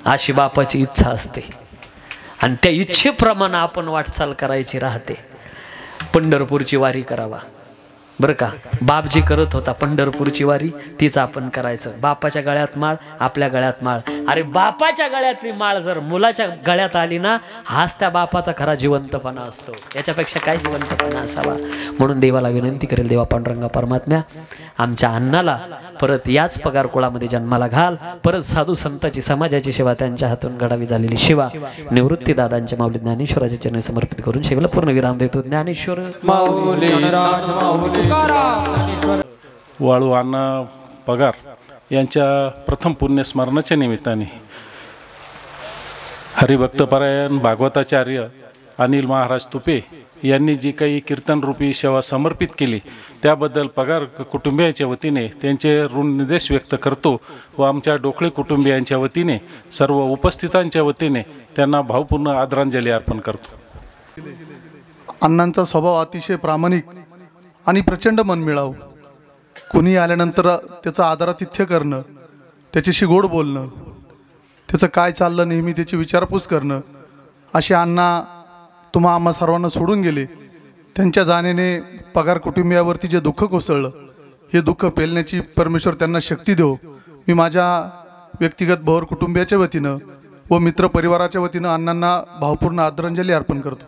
अशी बापाची इच्छा असते. आणि त्या इच्छेप्रमाणे आपण वाटचाल करायची राहते. पंढरपूरची वारी करावा बरं का. बाप जी करत होता पंढरपूरची वारी, तीच आपण करायचं. बापाच्या गळ्यात माळ, आपल्या गळ्यात माळ. अरे बापाच्या गळ्यातली माळ जर मुलाच्या गळ्यात आली ना, हाच त्या बापाचा खरा जिवंतपणा असतो. याच्यापेक्षा काय जिवंतपणा असावा. म्हणून देवाला विनंती करेल, देवा पांडुरंगा परमात्म्या, आमच्या अण्णाला परत याच पगार कुळामध्ये जन्माला घाल. परत साधू संतांची, समाजाची सेवा त्यांच्या हातून घडावी झालेली सेवा निवृत्ती दादांच्या माऊली ज्ञानेश्वराच्या चरणी समर्पित करून शेवला पूर्ण विराम देतो. ज्ञानेश्वर माऊली. वाळू अण्णा पगार यांच्या प्रथम पुण्यस्मरणाच्या निमित्ताने हरिभक्तपरायण भागवताचार्य अनिल महाराज तुपे यांनी जी काही कीर्तनरूपी सेवा समर्पित केली त्याबद्दल पगार कुटुंबियांच्या वतीने त्यांचे ऋणनिदेश व्यक्त करतो व आमच्या डोकळे कुटुंबियांच्या वतीने सर्व उपस्थितांच्या वतीने त्यांना भावपूर्ण आदरांजली अर्पण करतो. अण्णांचा स्वभाव अतिशय प्रामाणिक आणि प्रचंड मनमिळाऊ. कोणी आल्यानंतर त्याचं आदरातिथ्य करणं, त्याच्याशी गोड बोलणं, त्याचं काय चाललं नेहमी त्याची विचारपूस करणं, असे अण्णा आम्हा सर्वांना सोडून गेले. त्यांच्या जाण्याने पगार कुटुंबियावरती जे दुःख कोसळलं, हे दुःख पेलण्याची परमेश्वर त्यांना शक्ती देव. मी माझ्या व्यक्तिगत भोर कुटुंबियाच्या वतीनं व मित्र परिवाराच्या वतीनं अण्णांना भावपूर्ण आदरांजली अर्पण करतो.